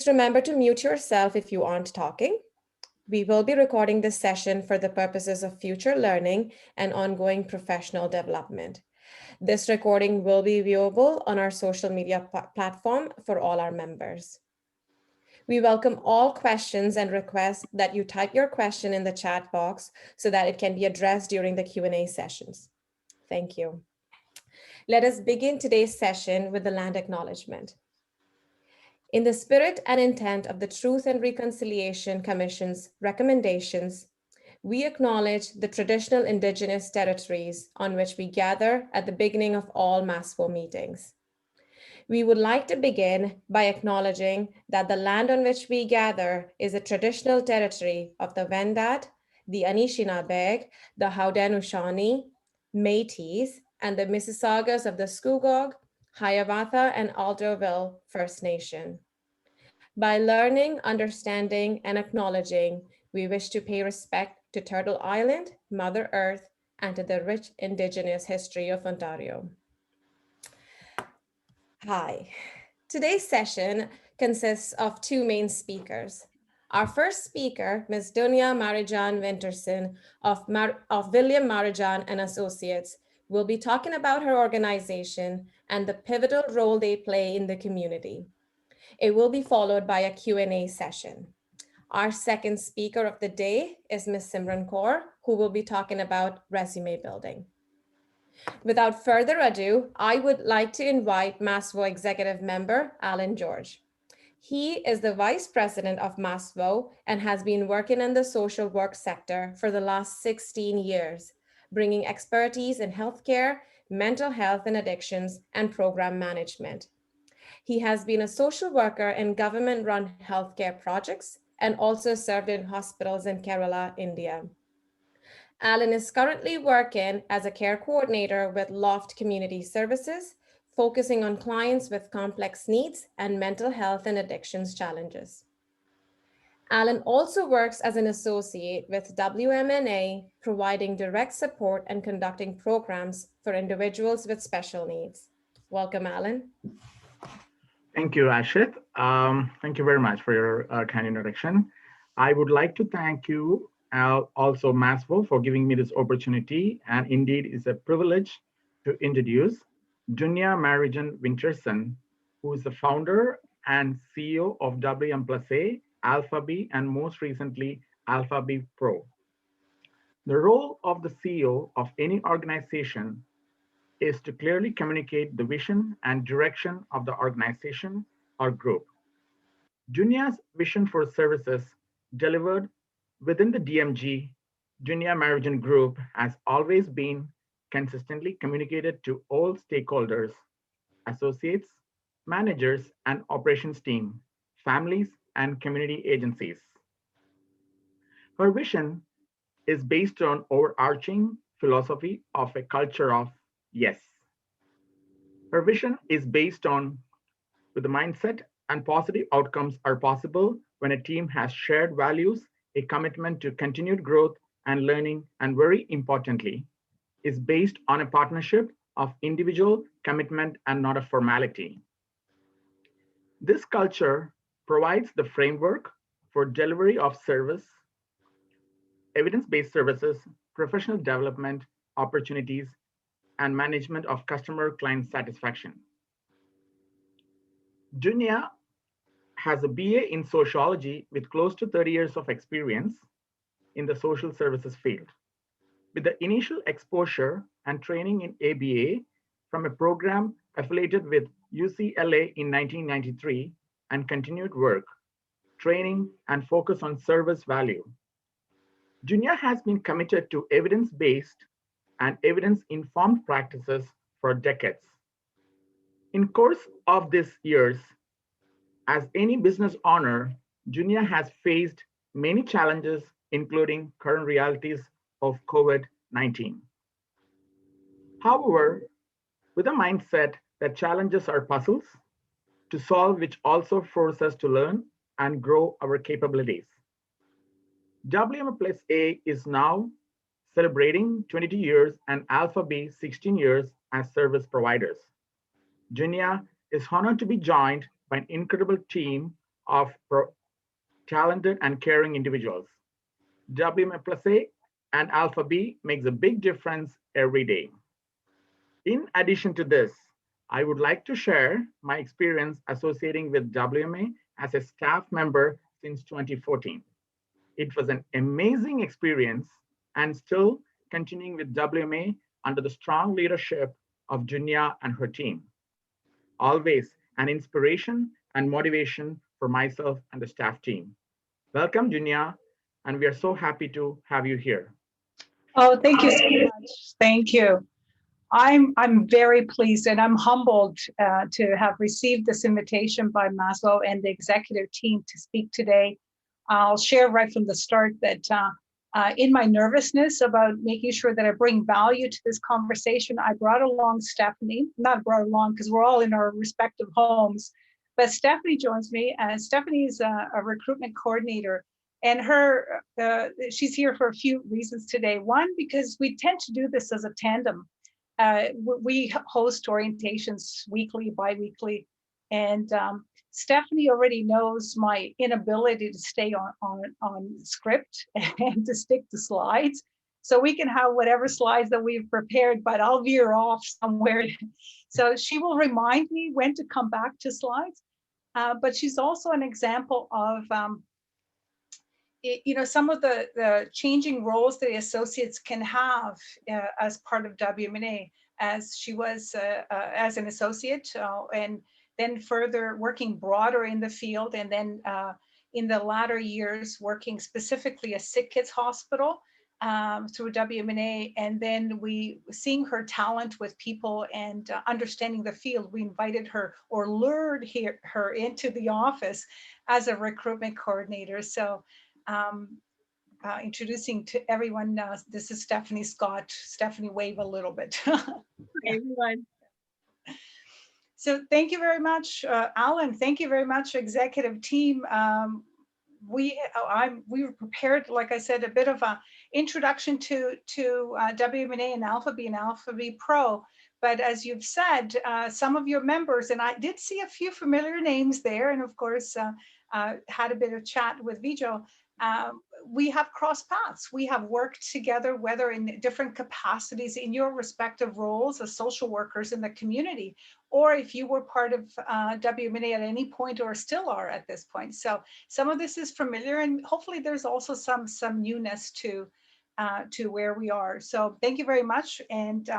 remember to mute yourself if you aren't talking. We will be recording this session for the purposes of future learning and ongoing professional development. This recording will be viewable on our social media platform for all our members. We welcome all questions and request that you type your question in the chat box so that it can be addressed during the Q&A sessions. Thank you. Let us begin today's session with the land acknowledgement. In the spirit and intent of the Truth and Reconciliation Commission's recommendations, we acknowledge the traditional Indigenous territories on which we gather at the beginning of all MASFO meetings. We would like to begin by acknowledging that the land on which we gather is a traditional territory of the Wendat, the Anishinaabe, the Haudenosaunee, Métis, and the Mississaugas of the Scugog, Hiawatha, and Alderville First Nation. By learning, understanding, and acknowledging, we wish to pay respect to Turtle Island, Mother Earth, and to the rich Indigenous history of Ontario. Hi. Today's session consists of two main speakers. Our first speaker, Ms.Dunya Marijan-Winterson of William Marijan and Associates, will be talking about her organization and the pivotal role they play in the community. It will be followed by a Q&A session. Our second speaker of the day is Ms. Simran Kaur, who will be talking about resume building. Without further ado, I would like to invite MASFO executive member, Alan George. He is the Vice President of MASFO and has been working in the social work sector for the last 16 years, bringing expertise in healthcare, mental health and addictions, and program management. He has been a social worker in government-run healthcare projects and also served in hospitals in Kerala, India. Alan is currently working as a care coordinator with Loft Community Services, focusing on clients with complex needs and mental health and addictions challenges. Alan also works as an associate with WM+A, providing direct support and conducting programs for individuals with special needs. Welcome, Alan. Thank you, Ashit. Thank you very much for your kind introduction. I would like to thank you also MASFO for giving me this opportunity, and indeed it's a privilege to introduce Dunya Marijan-Winterson, who is the founder and CEO of WM+A, Alpha-B, and most recently Alpha-B Pro. The role of the CEO of any organization is to clearly communicate the vision and direction of the organization or group. Dunya's vision for services delivered within the DMG, Dunya Marijan Group has always been consistently communicated to all stakeholders, associates, managers, and operations team, families, and community agencies. Her vision is based on overarching philosophy of a culture of yes. Her vision is based on with the mindset and positive outcomes are possible when a team has shared values, a commitment to continued growth and learning, and very importantly, is based on a partnership of individual commitment and not a formality. This culture provides the framework for delivery of service, evidence-based services, professional development opportunities, and management of customer client satisfaction. Dunya has a BA in sociology with close to 30 years of experience in the social services field. With the initial exposure and training in ABA from a program affiliated with UCLA in 1993 and continued work, training, and focus on service value. Dunya has been committed to evidence-based and evidence-informed practices for decades. In course of these years, as any business owner, Dunya has faced many challenges, including current realities of COVID-19. However, with a mindset that challenges are puzzles to solve, which also force us to learn and grow our capabilities. WM+A is now celebrating 22 years and Alpha-B 16 years as service providers. Dunya is honored to be joined by an incredible team of talented and caring individuals. WM+A and Alpha B makes a big difference every day. In addition to this, I would like to share my experience associating with WMA as a staff member since 2014. It was an amazing experience and still continuing with WMA under the strong leadership of Dunya and her team. Always an inspiration and motivation for myself and the staff team. Welcome, Dunya, and we are so happy to have you here. Oh, thank you so much. Thank you. I'm very pleased and I'm humbled to have received this invitation by Maslow and the executive team to speak today. I'll share right from the start that in my nervousness about making sure that I bring value to this conversation, I brought along Stephanie, not brought along because we're all in our respective homes, but Stephanie joins me, and Stephanie is a recruitment coordinator. And she's here for a few reasons today. One, because we tend to do this as a tandem. We host orientations weekly, bi-weekly, and Stephanie already knows my inability to stay on script and to stick to slides. So we can have whatever slides that we've prepared, but I'll veer off somewhere. So she will remind me when to come back to slides. But she's also an example of some of the changing roles that the associates can have as part of WM&A, as she was as an associate, and then further working broader in the field, and then in the latter years working specifically at Sick Kids Hospital through WM&A, and then seeing her talent with people and understanding the field, we invited her or lured her into the office as a recruitment coordinator. So introducing to everyone, this is Stephanie Scott. Stephanie, wave a little bit. Hi, everyone. So thank you very much, Alan. Thank you very much, executive team. We were prepared, like I said, a bit of an introduction to WM&A and Alpha B and Alpha B Pro. But as you've said, some of your members, and I did see a few familiar names there, and of course, had a bit of chat with Vijo. We have crossed paths. We have worked together, whether in different capacities in your respective roles as social workers in the community, or if you were part of WM&A at any point or still are at this point. So some of this is familiar, and hopefully there's also some newness to where we are. So thank you very much. And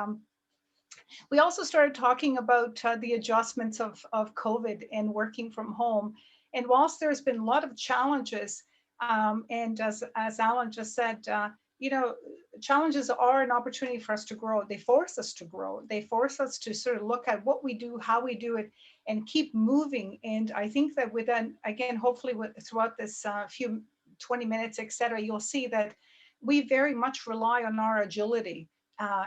we also started talking about the adjustments of COVID and working from home. And whilst there's been a lot of challenges, and as Alan just said, challenges are an opportunity for us to grow. They force us to grow. They force us to sort of look at what we do, how we do it, and keep moving. And I think that again, hopefully throughout this few 20 minutes, et cetera, you'll see that we very much rely on our agility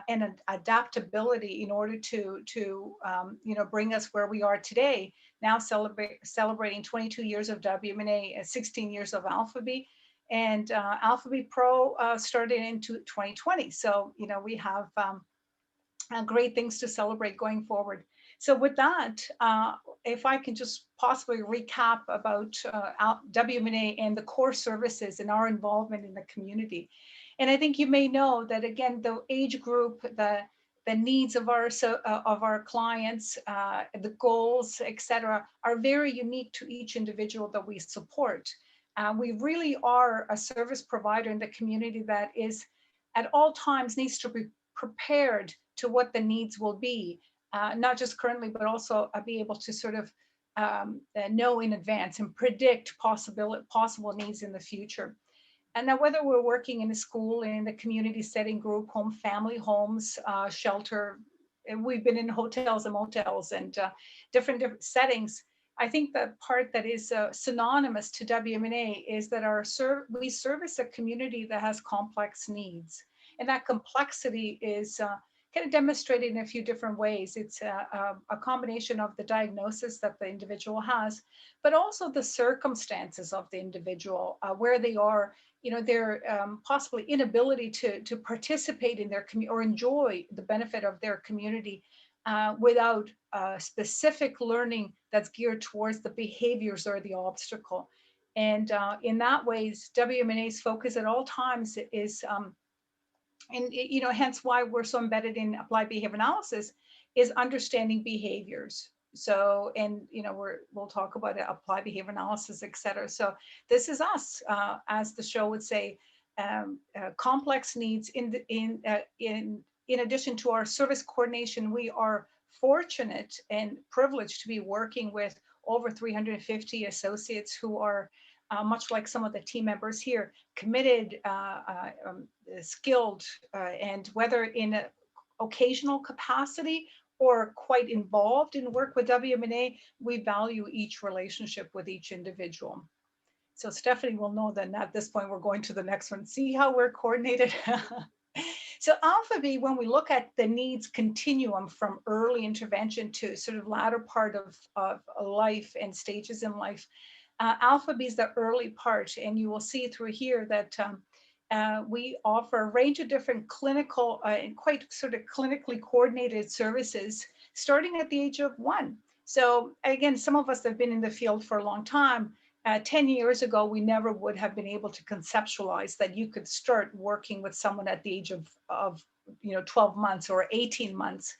and adaptability in order to bring us where we are today. Now celebrating 22 years of WM&A, 16 years of Alpha B, and Alpha B Pro started in 2020. So we have great things to celebrate going forward. So with that, if I can just possibly recap about WM&A and the core services and our involvement in the community. And I think you may know that, again, the age group, the needs of our clients, the goals, et cetera, are very unique to each individual that we support. We really are a service provider in the community that is at all times needs to be prepared to what the needs will be, not just currently, but also be able to sort of know in advance and predict possible needs in the future. And now whether we're working in a school, in the community setting, group home, family homes, shelter, and we've been in hotels and motels and different settings, I think the part that is synonymous to WM&A is that we service a community that has complex needs. And that complexity is kind of demonstrated in a few different ways. It's a combination of the diagnosis that the individual has, but also the circumstances of the individual, where they are, their possibly inability to participate in their community or enjoy the benefit of their community without specific learning that's geared towards the behaviors or the obstacle. And in that ways, WM&A's focus at all times is, and hence why we're so embedded in applied behavior analysis, is understanding behaviors. So, and we'll talk about it, applied behavior analysis, et cetera. So this is us, as the show would say, complex needs. In addition to our service coordination, we are fortunate and privileged to be working with over 350 associates who are much like some of the team members here, committed, skilled, and whether in an occasional capacity or quite involved in work with WM&A, we value each relationship with each individual. So Stephanie will know that at this point, we're going to the next one. See how we're coordinated? So Alpha B, when we look at the needs continuum from early intervention to sort of latter part of life and stages in life, Alpha B is the early part, and you will see through here that we offer a range of different clinical and quite sort of clinically coordinated services starting at the age of 1. So again, some of us have been in the field for a long time. 10 years ago, we never would have been able to conceptualize that you could start working with someone at the age of 12 months or 18 months.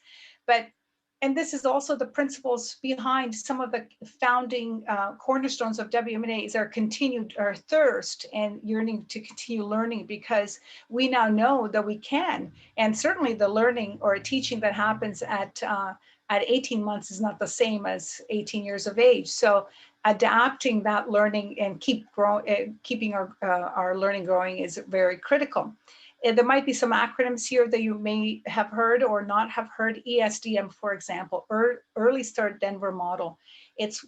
And this is also the principles behind some of the founding cornerstones of WM&A is our thirst and yearning to continue learning, because we now know that we can. And certainly the learning or teaching that happens at 18 months is not the same as 18 years of age. So adapting that learning and keeping our learning growing is very critical. There might be some acronyms here that you may have heard or not have heard. ESDM, for example, Early Start Denver Model.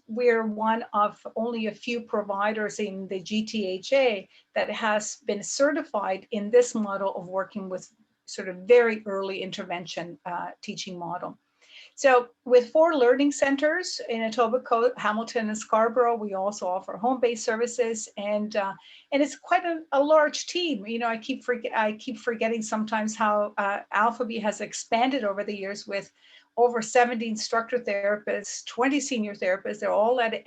We're one of only a few providers in the GTHA that has been certified in this model of working with sort of very early intervention teaching model. So with 4 learning centers in Etobicoke, Hamilton, and Scarborough, we also offer home-based services, and it's quite a large team. I keep forgetting sometimes how Alpha B has expanded over the years with over 70 instructor therapists, 20 senior therapists. They're all at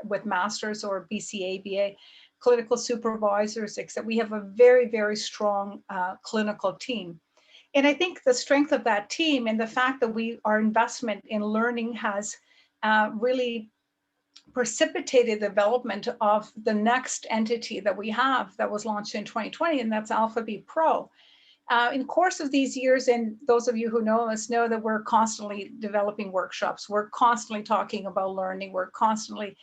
with masters or BCA, BA, clinical supervisors, except we have a very, very strong clinical team. And I think the strength of that team and the fact that our investment in learning has really precipitated the development of the next entity that we have that was launched in 2020, and that's Alpha B Pro. In the course of these years, and those of you who know us know that we're constantly developing workshops. We're constantly talking about learning. We're constantly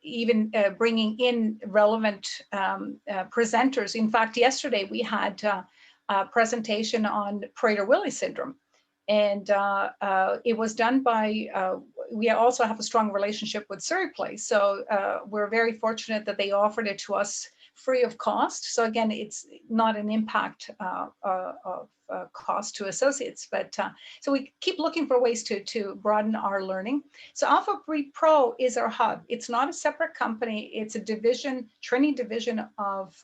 even bringing in relevant presenters. In fact, yesterday we had presentation on Prader-Willi syndrome. And it was done by, we also have a strong relationship with Surrey. So we're very fortunate that they offered it to us free of cost. So again, it's not an impact of cost to associates, but so we keep looking for ways to broaden our learning. So Alpha B Pro is our hub. It's not a separate company. It's a division, training division of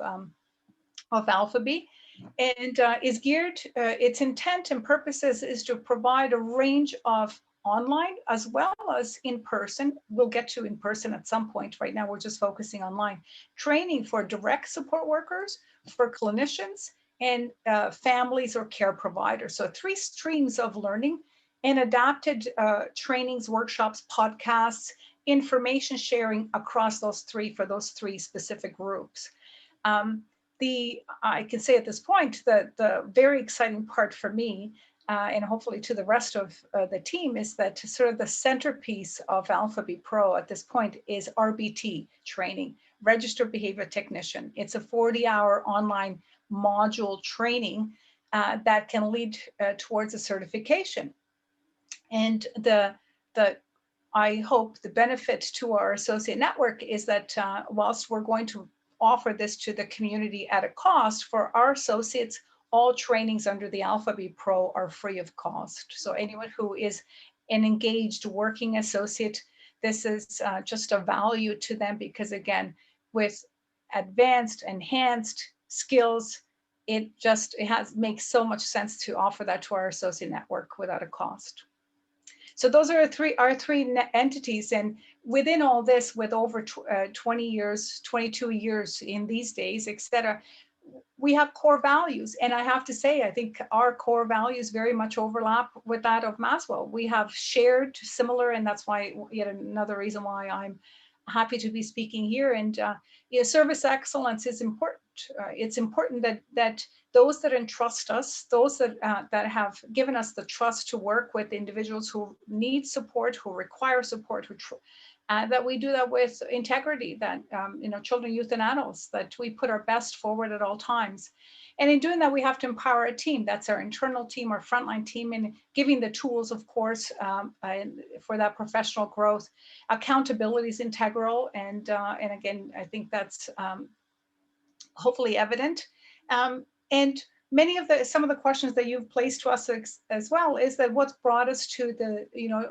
Alpha B. And is geared, its intent and purposes is to provide a range of online as well as in person. We'll get to in person at some point. Right now, we're just focusing online. Training for direct support workers, for clinicians, and families or care providers. So 3 streams of learning and adapted trainings, workshops, podcasts, information sharing across those 3 for those 3 specific groups. I can say at this point that the very exciting part for me, and hopefully to the rest of the team, is that sort of the centerpiece of Alpha B Pro at this point is RBT training, Registered Behavior Technician. It's a 40-hour online module training that can lead towards a certification. And I hope the benefit to our associate network is that whilst we're going to offer this to the community at a cost, for our associates, all trainings under the Alpha B Pro are free of cost. So anyone who is an engaged working associate, this is just a value to them, because again, with enhanced skills, makes so much sense to offer that to our associate network without a cost. So those are our three entities, and within all this, with over 20 years, 22 years in these days, etc., we have core values. And I have to say, I think our core values very much overlap with that of Maslow. We have shared similar, and that's why yet another reason why I'm happy to be speaking here. And service excellence is important. It's important that those that entrust us, those that have given us the trust to work with individuals who need support, who require support, that we do that with integrity, that children, youth, and adults, that we put our best forward at all times. And in doing that, we have to empower a team. That's our internal team, our frontline team, and giving the tools, of course, for that professional growth. Accountability is integral, and again, I think that's hopefully evident. And some of the questions that you've placed to us as well is that what's brought us to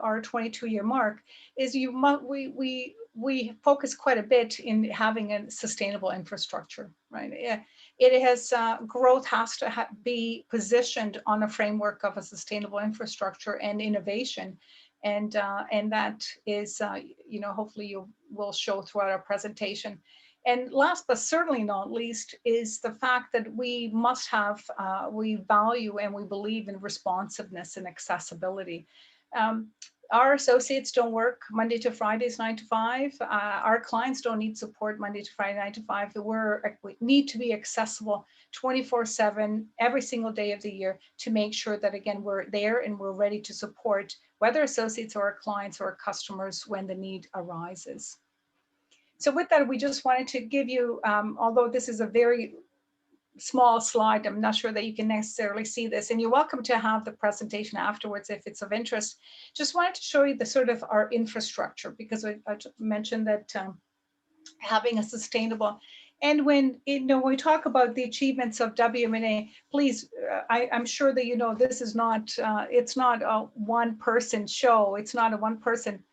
our 22-year mark is we focus quite a bit in having a sustainable infrastructure, right? It has growth has to be positioned on a framework of a sustainable infrastructure and innovation, and that is hopefully you will show throughout our presentation. And last but certainly not least is the fact that we must have, we value and we believe in responsiveness and accessibility. Our associates don't work Monday to Fridays, 9 to 5. Our clients don't need support Monday to Friday, 9 to 5. We need to be accessible 24/7, every single day of the year, to make sure that, again, we're there and we're ready to support whether associates or our clients or our customers when the need arises. So with that, we just wanted to give you, although this is a very small slide, I'm not sure that you can necessarily see this, and you're welcome to have the presentation afterwards if it's of interest. Just wanted to show you the sort of our infrastructure, because I mentioned that having a sustainable, and when we talk about the achievements of WM+A, please, I'm sure that this is not, it's not a one-person show. It's not a one-person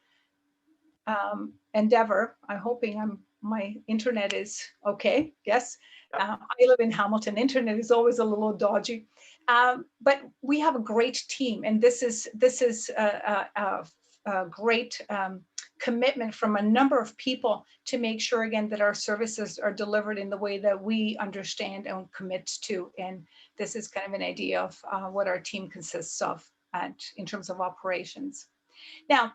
endeavor. I'm hoping my internet is okay. Yes. I live in Hamilton. Internet is always a little dodgy, but we have a great team, and this is a great commitment from a number of people to make sure, again, that our services are delivered in the way that we understand and commit to. And this is kind of an idea of what our team consists of in terms of operations. Now,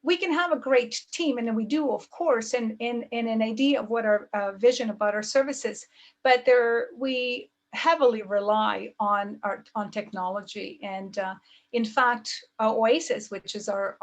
we can have a great team, and then we do, of course, and an idea of what our vision about our services, but we heavily rely on technology. And in fact, Oasis, which is our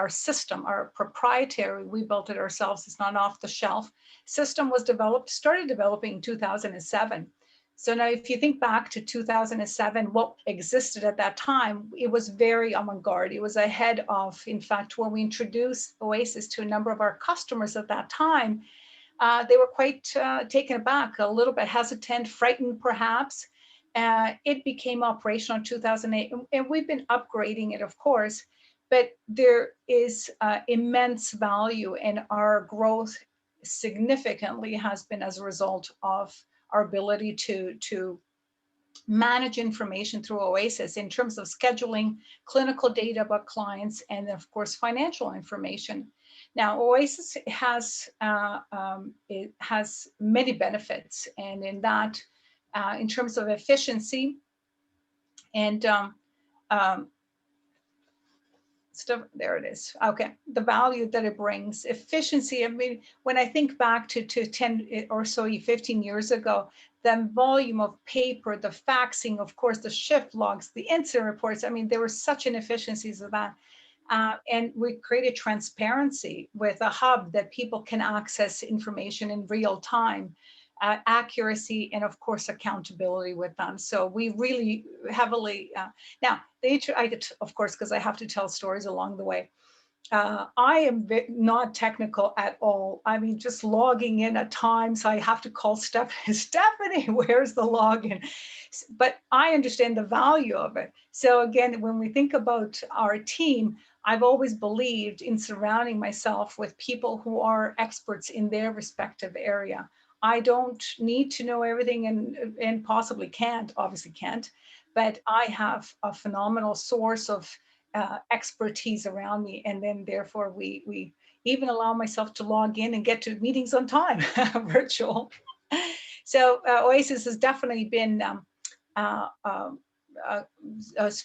system, our proprietary, we built it ourselves, it's not off the shelf system, was started developing in 2007. So now if you think back to 2007, what existed at that time, it was very avant-garde. It was ahead of, in fact, when we introduced Oasis to a number of our customers at that time, they were quite taken aback, a little bit hesitant, frightened perhaps. It became operational in 2008, and we've been upgrading it, of course, but there is immense value, and our growth significantly has been as a result of our ability to manage information through Oasis in terms of scheduling, clinical data about clients, and of course, financial information. Now, Oasis has many benefits, and in that, in terms of efficiency and stuff, there it is. Okay, the value that it brings, efficiency. I mean, when I think back to 10 or so, 15 years ago, the volume of paper, the faxing, of course, the shift logs, the incident reports. I mean, there were such inefficiencies of that. And we created transparency with a hub that people can access information in real time, accuracy, and of course, accountability with them. So we really heavily, now, of course, because I have to tell stories along the way. I am not technical at all. I mean, just logging in at times, I have to call Stephanie, where's the login? But I understand the value of it. So again, when we think about our team, I've always believed in surrounding myself with people who are experts in their respective area. I don't need to know everything and possibly obviously can't, but I have a phenomenal source of expertise around me. And then therefore we even allow myself to log in and get to meetings on time, virtual. So Oasis has definitely been a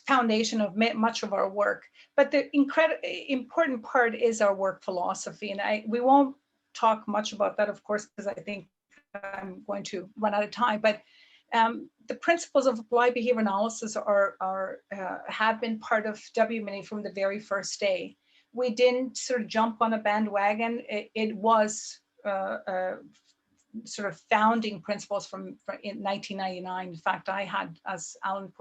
foundation of much of our work. But the important part is our work philosophy. And we won't talk much about that, of course, because I think I'm going to run out of time. But the principles of applied behavior analysis have been part of WM+A from the very first day. We didn't sort of jump on a bandwagon. It was sort of founding principles from in 1999. In fact, I had, as Alan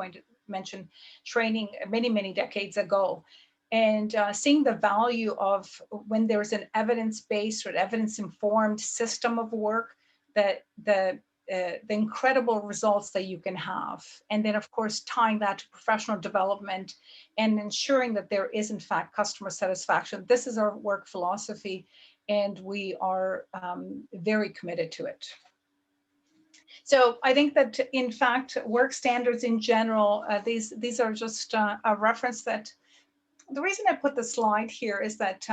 mentioned, training many decades ago. And seeing the value of when there's an evidence-based or evidence-informed system of work, that the incredible results that you can have. And then of course, tying that to professional development and ensuring that there is in fact customer satisfaction. This is our work philosophy, and we are very committed to it. So I think that in fact, work standards in general, these are just a reference that, the reason I put the slide here is that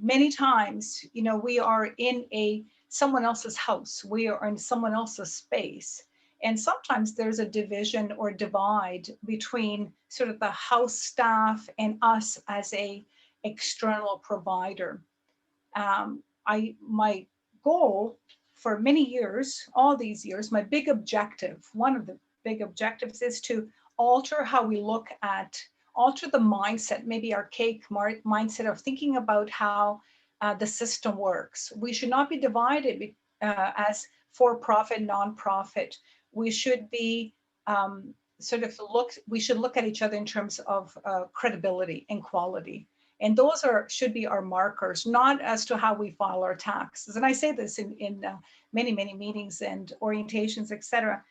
many times, we are in someone else's house, we are in someone else's space. And sometimes there's a division or divide between sort of the house staff and us as a external provider. My goal for many years, all these years, my big objective, one of the big objectives is to alter how we look at, alter the mindset, maybe archaic mindset of thinking about how the system works. We should not be divided as for-profit, non-profit. We should be we should look at each other in terms of credibility and quality. And those should be our markers, not as to how we file our taxes. And I say this in many meetings and orientations, etc.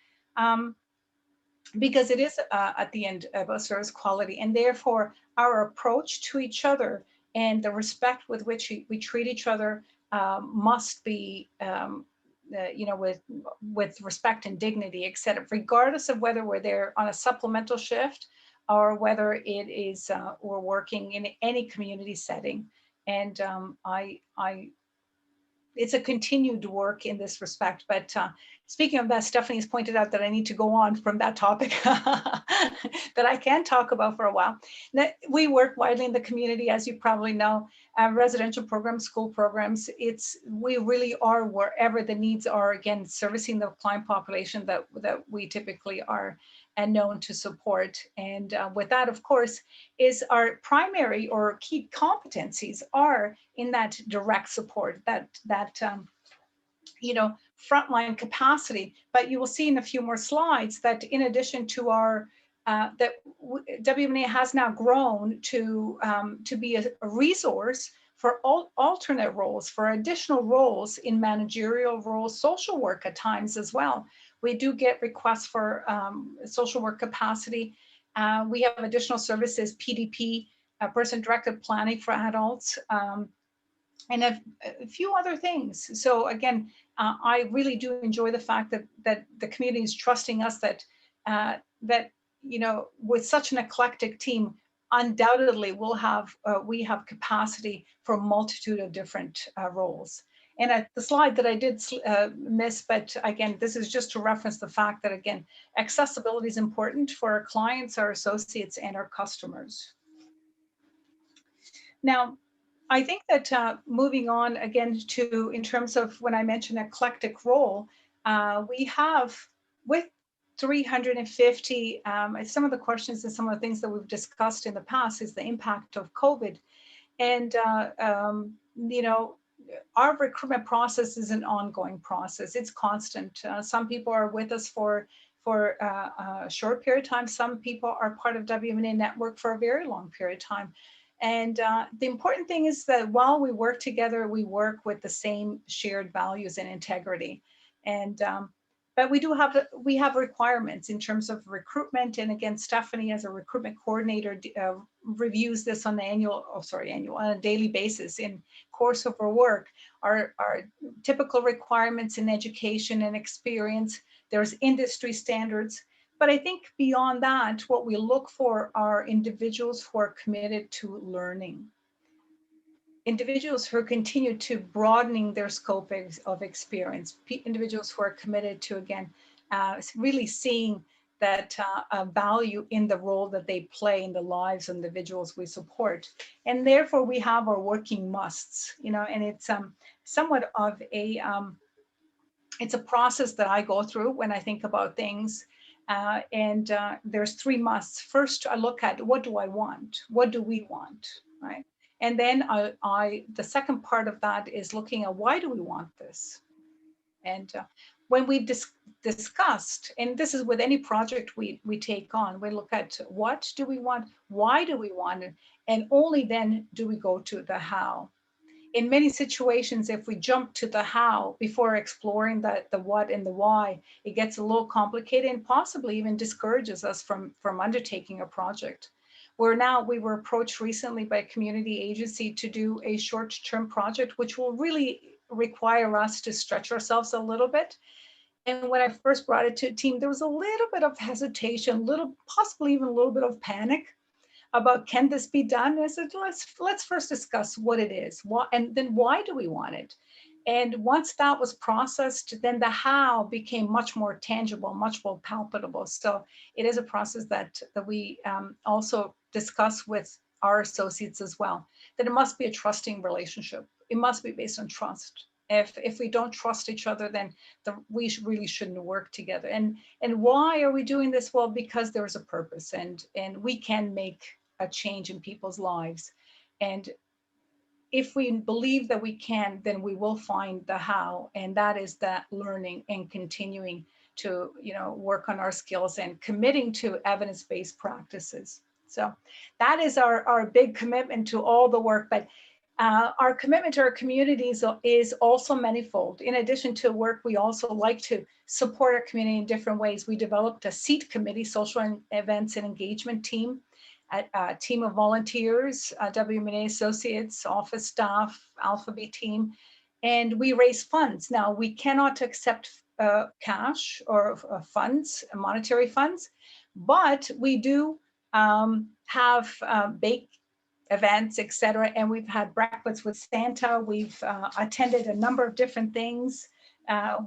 Because it is at the end of a service quality, and therefore our approach to each other and the respect with which we treat each other must be, with respect and dignity, etc. Regardless of whether we're there on a supplemental shift or whether it is we're working in any community setting. And it's a continued work in this respect. But speaking of that, Stephanie has pointed out that I need to go on from that topic that I can talk about for a while. Now, we work widely in the community, as you probably know, residential programs, school programs. We really are wherever the needs are, again, servicing the client population that we typically are and known to support. And with that, of course, is our primary or key competencies are in that direct support, that frontline capacity. But you will see in a few more slides that in addition to our WM+A has now grown to be a resource for alternate roles, for additional roles in managerial roles, social work at times as well. We do get requests for social work capacity. We have additional services, PDP, person-directed planning for adults, and a few other things. So again, I really do enjoy the fact that the community is trusting us, that with such an eclectic team, undoubtedly we have capacity for a multitude of different roles. And the slide that I did miss, but again, this is just to reference the fact that, again, accessibility is important for our clients, our associates, and our customers. Now, I think that moving on again to, in terms of when I mentioned eclectic role, we have with 350, some of the questions and some of the things that we've discussed in the past is the impact of COVID. And, our recruitment process is an ongoing process. It's constant. Some people are with us for a short period of time. Some people are part of WM+A network for a very long period of time. And the important thing is that while we work together, we work with the same shared values and integrity. And but we have requirements in terms of recruitment. And again, Stephanie, as a recruitment coordinator, reviews this on the on a daily basis in course of her work. our typical requirements in education and experience. There's industry standards. But I think beyond that, what we look for are individuals who are committed to learning. Individuals who are continue to broadening their scope of experience. Individuals who are committed to, again, really seeing that value in the role that they play in the lives of individuals we support. And therefore we have our working musts, you know, and it's somewhat of a, it's a process that I go through when I think about things. There's 3 musts. First, I look at what do I want? What do we want, right? And then the second part of that is looking at why do we want this? And when we discussed, and this is with any project we take on, we look at what do we want, why do we want it, and only then do we go to the how. In many situations, if we jump to the how before exploring the what and the why, it gets a little complicated and possibly even discourages us from undertaking a project. We were approached recently by a community agency to do a short-term project, which will really require us to stretch ourselves a little bit. And when I first brought it to the team, there was a little bit of hesitation, possibly even a little bit of panic about, can this be done? I said, let's first discuss what it is, and then why do we want it? And once that was processed, then the how became much more tangible, much more palpable. So it is a process that we also discuss with our associates as well, that it must be a trusting relationship. It must be based on trust. If we don't trust each other, then we really shouldn't work together. And why are we doing this? Well, because there's a purpose, and we can make a change in people's lives. And if we believe that we can, then we will find the how, and that is that learning and continuing to, you know, work on our skills and committing to evidence-based practices. So that is our big commitment to all the work. But our commitment to our communities is also manifold. In addition to work, we also like to support our community in different ways. We developed a SEAT committee, social events and engagement team, a team of volunteers, WM+A associates, office staff, Alpha B team, and we raise funds. Now, we cannot accept cash or funds, monetary funds, but we do have bake events, etc. And we've had breakfasts with Santa. We've attended a number of different things.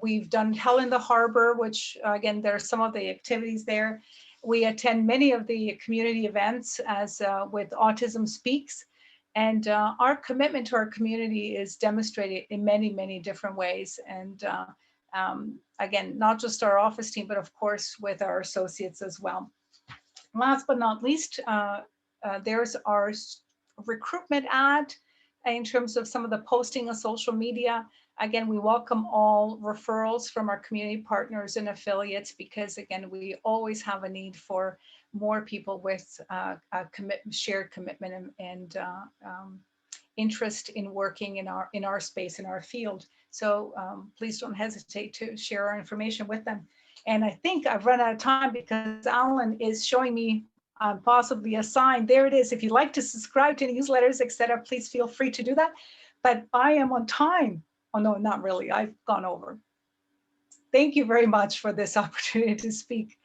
We've done Hell in the Harbor, which again, there are some of the activities there. We attend many of the community events as with Autism Speaks. And our commitment to our community is demonstrated in many, many different ways. And again, not just our office team, but of course with our associates as well. Last but not least, there's our recruitment ad in terms of some of the posting on social media. Again, we welcome all referrals from our community partners and affiliates, because again, we always have a need for more people with shared commitment and interest in working in our space, in our field. So please don't hesitate to share our information with them. And I think I've run out of time because Alan is showing me possibly a sign. There it is. If you'd like to subscribe to newsletters, etc., please feel free to do that. But I am on time. Oh, no, not really. I've gone over. Thank you very much for this opportunity to speak.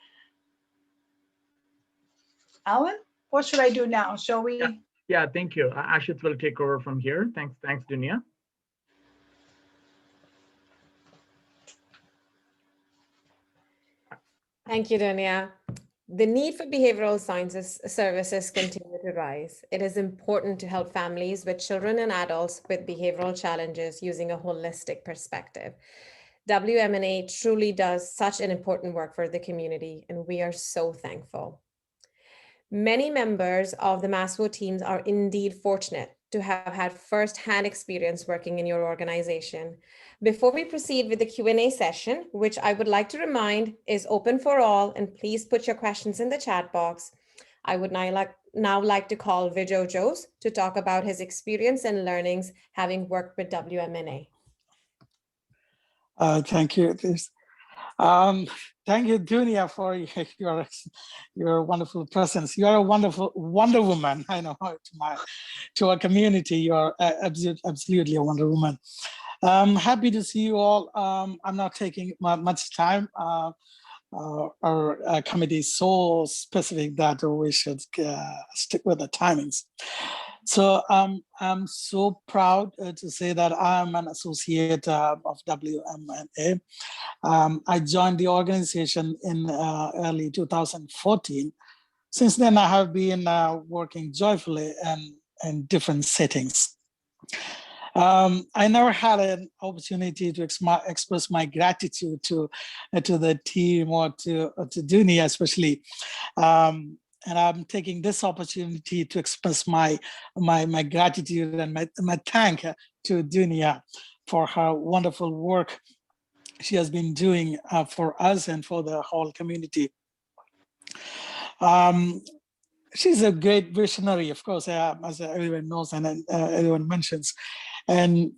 Alan, what should I do now? Shall we? Yeah, thank you. Ashit will take over from here. Thanks, Dunya. Thank you, Dunya. The need for behavioral sciences services continue to rise. It is important to help families with children and adults with behavioral challenges using a holistic perspective. WM+A truly does such an important work for the community, and we are so thankful. Many members of the MASWO teams are indeed fortunate to have had first-hand experience working in your organization. Before we proceed with the Q&A session, which I would like to remind is open for all, and please put your questions in the chat box, I would now like to call Vijo Jose to talk about his experience and learnings having worked with WM+A. Thank you. Thank you, Dunya, for your wonderful presence. You are a wonderful Wonder Woman. I know to our community, you are absolutely a Wonder Woman. I'm happy to see you all. I'm not taking much time. Our committee is so specific that we should stick with the timings. So I'm so proud to say that I'm an associate of WM+A. I joined the organization in early 2014. Since then, I have been working joyfully in different settings. I never had an opportunity to express my gratitude to the team or to Dunya especially. And I'm taking this opportunity to express my gratitude and my thank to Dunya for her wonderful work she has been doing for us and for the whole community. She's a great visionary, of course, as everyone knows and everyone mentions. And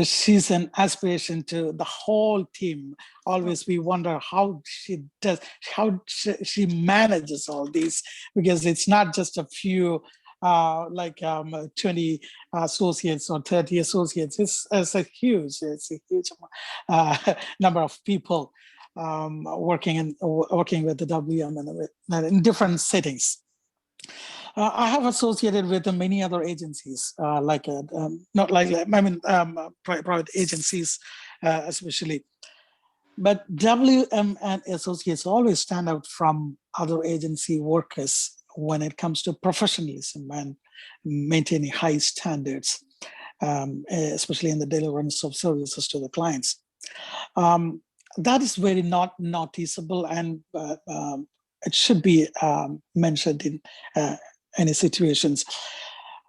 she's an aspiration to the whole team. Always we wonder how she does, how she manages all these, because it's not just a few, 20 associates or 30 associates. It's a huge number of people working with the WM and in different settings. I have associated with many other agencies, private agencies, especially. But WM and associates always stand out from other agency workers when it comes to professionalism and maintaining high standards, especially in the deliverance of services to the clients. That is very not noticeable, and it should be mentioned in any situations.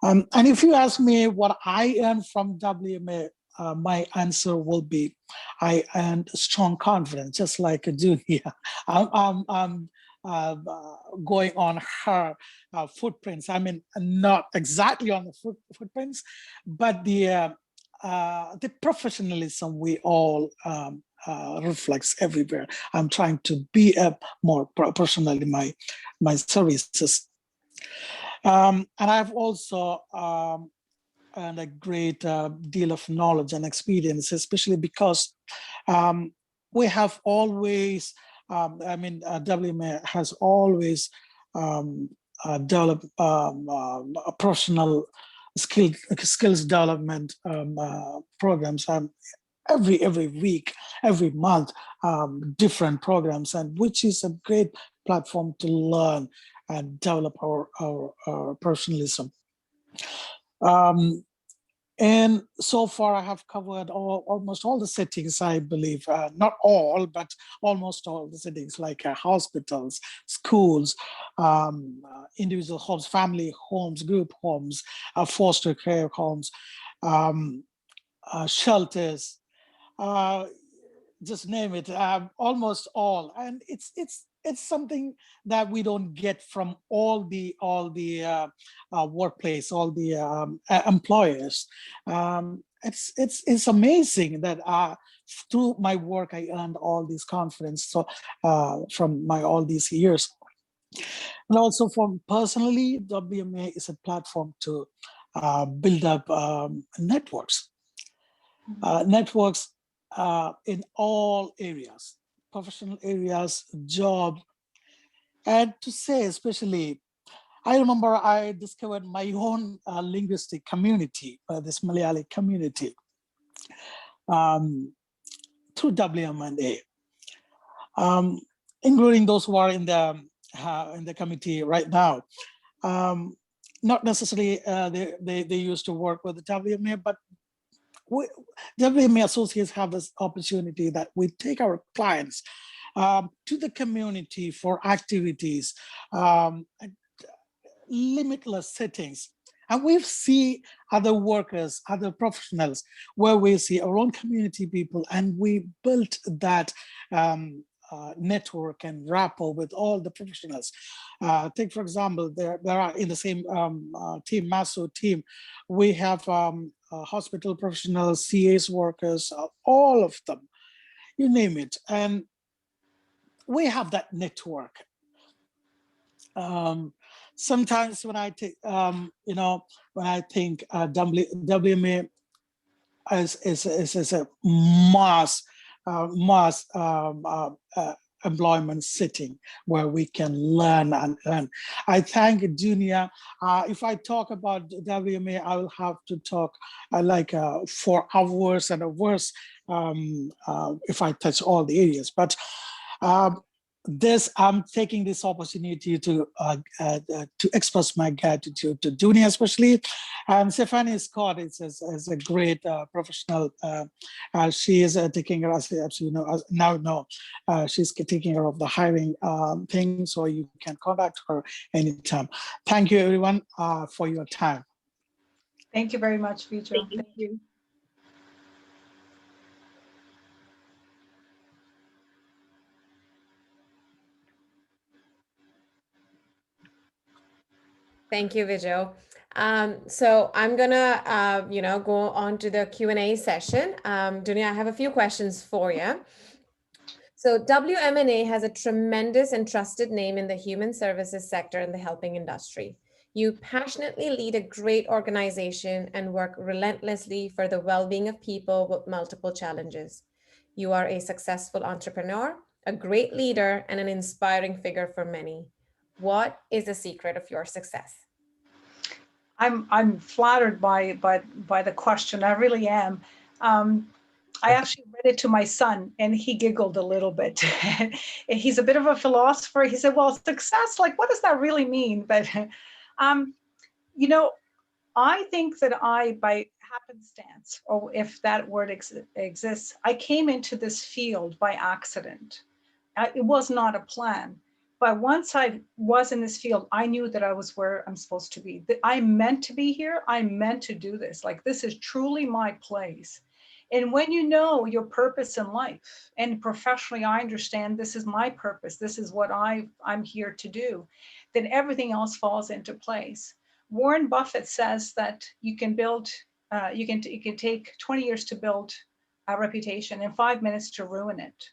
And if you ask me what I earned from WM+A, my answer will be, I earned strong confidence, just like Dunya. I'm going on her footprints. I mean, not exactly on the footprints, but the professionalism we all reflects everywhere. I'm trying to be more professional in my services. And I've also earned a great deal of knowledge and experience, especially because we have always, WM+A has always developed professional skills development programs. Every week, every month, different programs, and which is a great platform to learn and develop our professionalism. And so far, I have covered almost all the settings, I believe, not all, but almost all the settings, like hospitals, schools, individual homes, family homes, group homes, foster care homes, shelters, just name it, almost all. And it's something that we don't get from all the workplace, all the employers. It's amazing that through my work I earned all this confidence from all these years. And also from personally, WM+A is a platform to build up networks. Networks in all areas, professional areas, job. And to say especially, I remember I discovered my own linguistic community, this Malayali community, through WM+A, including those who are in the committee right now. Not necessarily they used to work with the WM+A, but WM+A associates have this opportunity that we take our clients to the community for activities, limitless settings. And we see other workers, other professionals, where we see our own community people, and we built that network and rapport with all the professionals. Take, for example, there are in the same team, MASO team, we have hospital professionals, CAs workers, all of them, you name it. And we have that network. Sometimes when I take, when I think WM+A, is a mass employment setting where we can learn and earn. I thank Dunya. If I talk about WMA, I will have to talk like 4 hours and hours if I touch all the areas. But I'm taking this opportunity to express my gratitude to Dunya especially, and Stephanie Scott is a great professional. She is taking care, as you know, she's taking care of the hiring thing, so you can contact her anytime. Thank you everyone for your time. Thank you very much, Vijay. Thank you. Thank you, Vijay. So I'm gonna, go on to the Q&A session. Dunya, I have a few questions for you. So WM+A has a tremendous and trusted name in the human services sector and the helping industry. You passionately lead a great organization and work relentlessly for the well-being of people with multiple challenges. You are a successful entrepreneur, a great leader, and an inspiring figure for many. What is the secret of your success? I'm flattered by the question. I really am. I actually read it to my son and he giggled a little bit. He's a bit of a philosopher. He said, well, success, like, what does that really mean? But, I think that by happenstance, or if that word exists, I came into this field by accident. It was not a plan. But once I was in this field, I knew that I was where I'm supposed to be. I meant to be here. I meant to do this. Like, this is truly my place. And when you know your purpose in life, and professionally, I understand this is my purpose, this is what I'm here to do, then everything else falls into place. Warren Buffett says that you can build, it can take 20 years to build a reputation and 5 minutes to ruin it.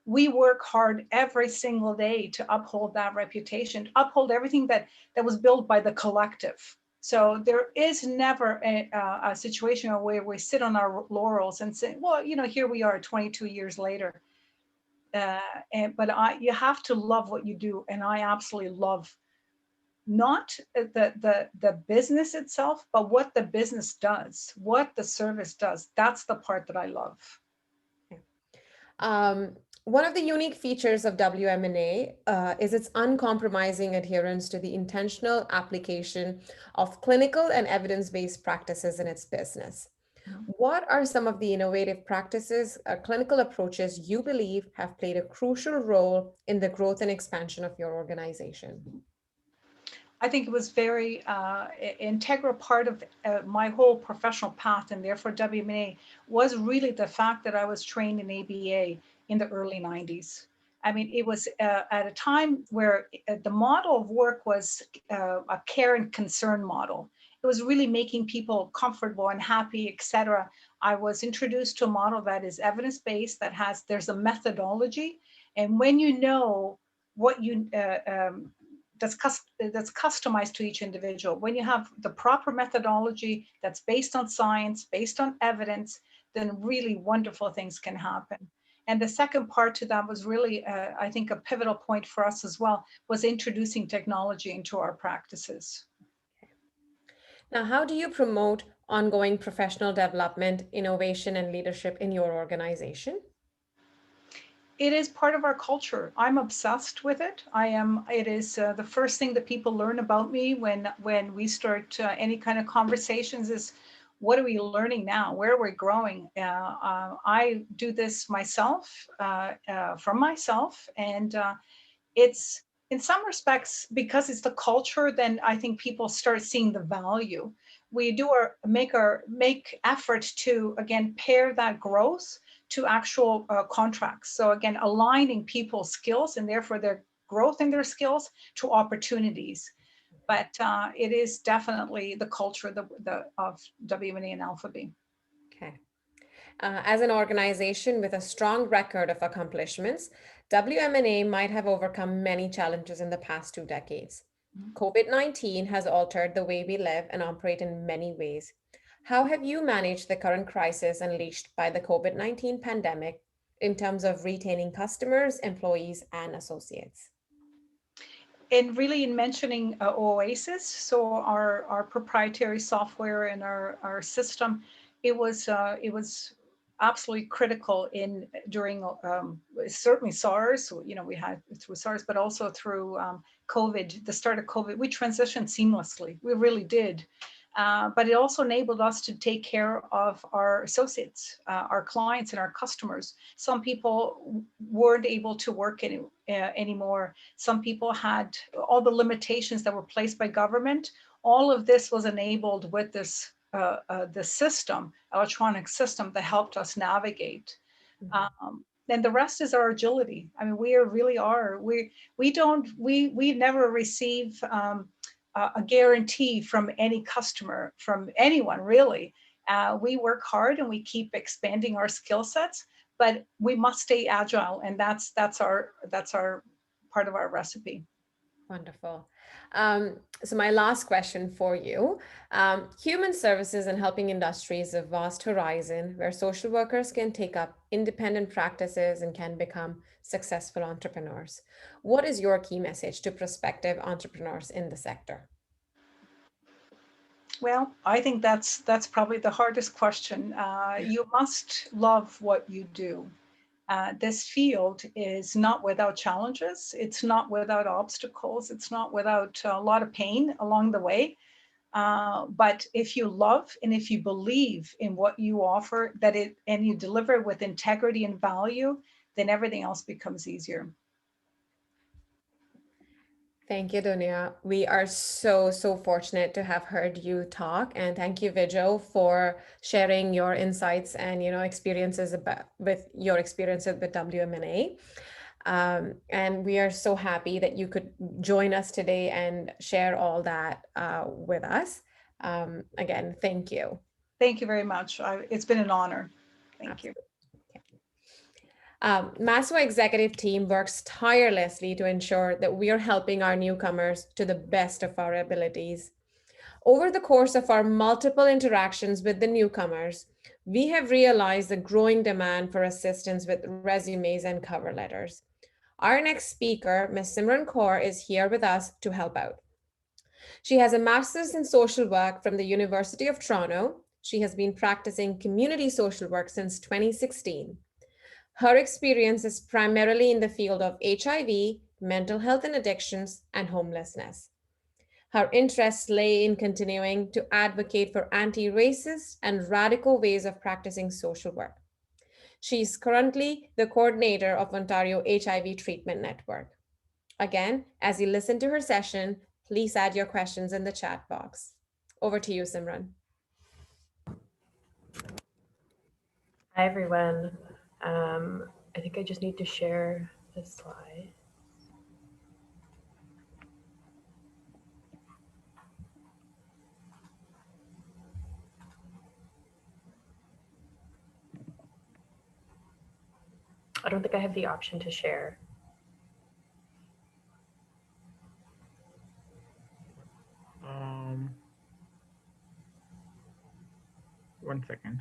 We work hard every single day to uphold that reputation, uphold everything that was built by the collective. So there is never a situation where we sit on our laurels and say, well, here we are 22 years later. But you have to love what you do. And I absolutely love not the business itself, but what the business does, what the service does. That's the part that I love. One of the unique features of WM+A is its uncompromising adherence to the intentional application of clinical and evidence-based practices in its business. What are some of the innovative practices or clinical approaches you believe have played a crucial role in the growth and expansion of your organization? I think it was very integral part of my whole professional path, and therefore WM+A was really the fact that I was trained in ABA in the early 90s. I mean, it was at a time where the model of work was a care and concern model. It was really making people comfortable and happy, etc. I was introduced to a model that is evidence-based, there's a methodology, and when you know what you that's customized to each individual. When you have the proper methodology that's based on science, based on evidence, then really wonderful things can happen. And the second part to that was really, I think, a pivotal point for us as well, was introducing technology into our practices. Now, how do you promote ongoing professional development, innovation, and leadership in your organization? It is part of our culture. I'm obsessed with it. It is the first thing that people learn about me when we start any kind of conversations is, what are we learning now? Where are we growing? I do this myself, from myself. And it's, in some respects, because it's the culture, then I think people start seeing the value. We do make effort to, again, pair that growth to actual contracts. So again, aligning people's skills and therefore their growth in their skills to opportunities. But it is definitely the culture of WM+A and Alpha-B. Okay. As an organization with a strong record of accomplishments, WM+A might have overcome many challenges in the past 2 decades. COVID-19 has altered the way we live and operate in many ways. How have you managed the current crisis unleashed by the COVID-19 pandemic in terms of retaining customers, employees, and associates? And really in mentioning Oasis, so our proprietary software and our system, it was absolutely critical in during certainly SARS. You know, we had through SARS, but also through COVID, the start of COVID. We transitioned seamlessly. We really did. But it also enabled us to take care of our associates, our clients, and our customers. Some people weren't able to work anymore. Some people had all the limitations that were placed by government. All of this was enabled with this the system, electronic system that helped us navigate. And the rest is our agility. I mean, we really are. We never receive a guarantee from any customer, from anyone really. We work hard and we keep expanding our skill sets, but we must stay agile, and that's our part of our recipe. Wonderful. So my last question for you, human services and helping industry is a vast horizon where social workers can take up independent practices and can become successful entrepreneurs. What is your key message to prospective entrepreneurs in the sector? Well, I think that's probably the hardest question. You must love what you do. This field is not without challenges. It's not without obstacles. It's not without a lot of pain along the way. But if you love and if you believe in what you offer, and you deliver with integrity and value, then everything else becomes easier. Thank you, Dunya. We are so fortunate to have heard you talk, and thank you, Vijay, for sharing your insights and experiences with WM+A. And we are so happy that you could join us today and share all that with us. Again, thank you. Thank you very much. It's been an honor. Thank you. Maswa executive team works tirelessly to ensure that we are helping our newcomers to the best of our abilities. Over the course of our multiple interactions with the newcomers, we have realized the growing demand for assistance with resumes and cover letters. Our next speaker, Ms. Simran Kaur, is here with us to help out. She has a master's in social work from the University of Toronto. She has been practicing community social work since 2016. Her experience is primarily in the field of HIV, mental health and addictions, and homelessness. Her interests lay in continuing to advocate for anti-racist and radical ways of practicing social work. She is currently the coordinator of Ontario HIV Treatment Network. Again, as you listen to her session, please add your questions in the chat box. Over to you, Simran. Hi, everyone. I think I just need to share this slide. I don't think I have the option to share. One second.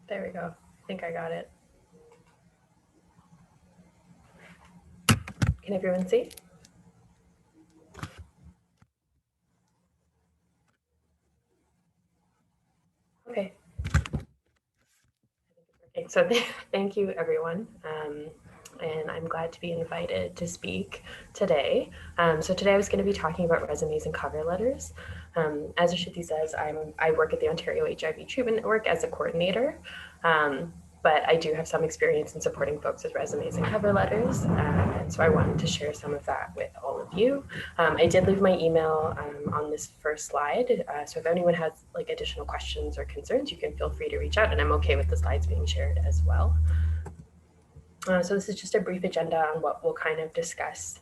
There we go. I think I got it. Can everyone see? Okay. Okay, so thank you, everyone. And I'm glad to be invited to speak today. So today I was going to be talking about resumes and cover letters. As Ashiti says, I work at the Ontario HIV Treatment Network as a coordinator, but I do have some experience in supporting folks with resumes and cover letters. And so I wanted to share some of that with all of you. I did leave my email on this first slide. So if anyone has additional questions or concerns, you can feel free to reach out, and I'm okay with the slides being shared as well. So this is just a brief agenda on what we'll kind of discuss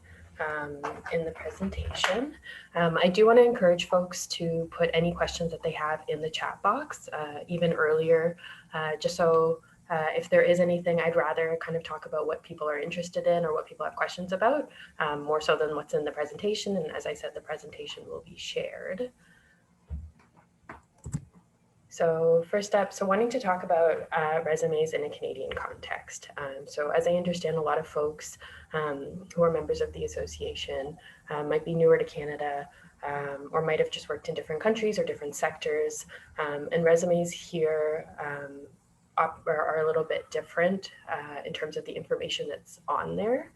in the presentation. I do want to encourage folks to put any questions that they have in the chat box, even earlier, just so if there is anything, I'd rather kind of talk about what people are interested in or what people have questions about, more so than what's in the presentation. And as I said, the presentation will be shared. So first up, so wanting to talk about resumes in a Canadian context. So as I understand, a lot of folks who are members of the association might be newer to Canada, or might have just worked in different countries or different sectors. And resumes here are a little bit different in terms of the information that's on there.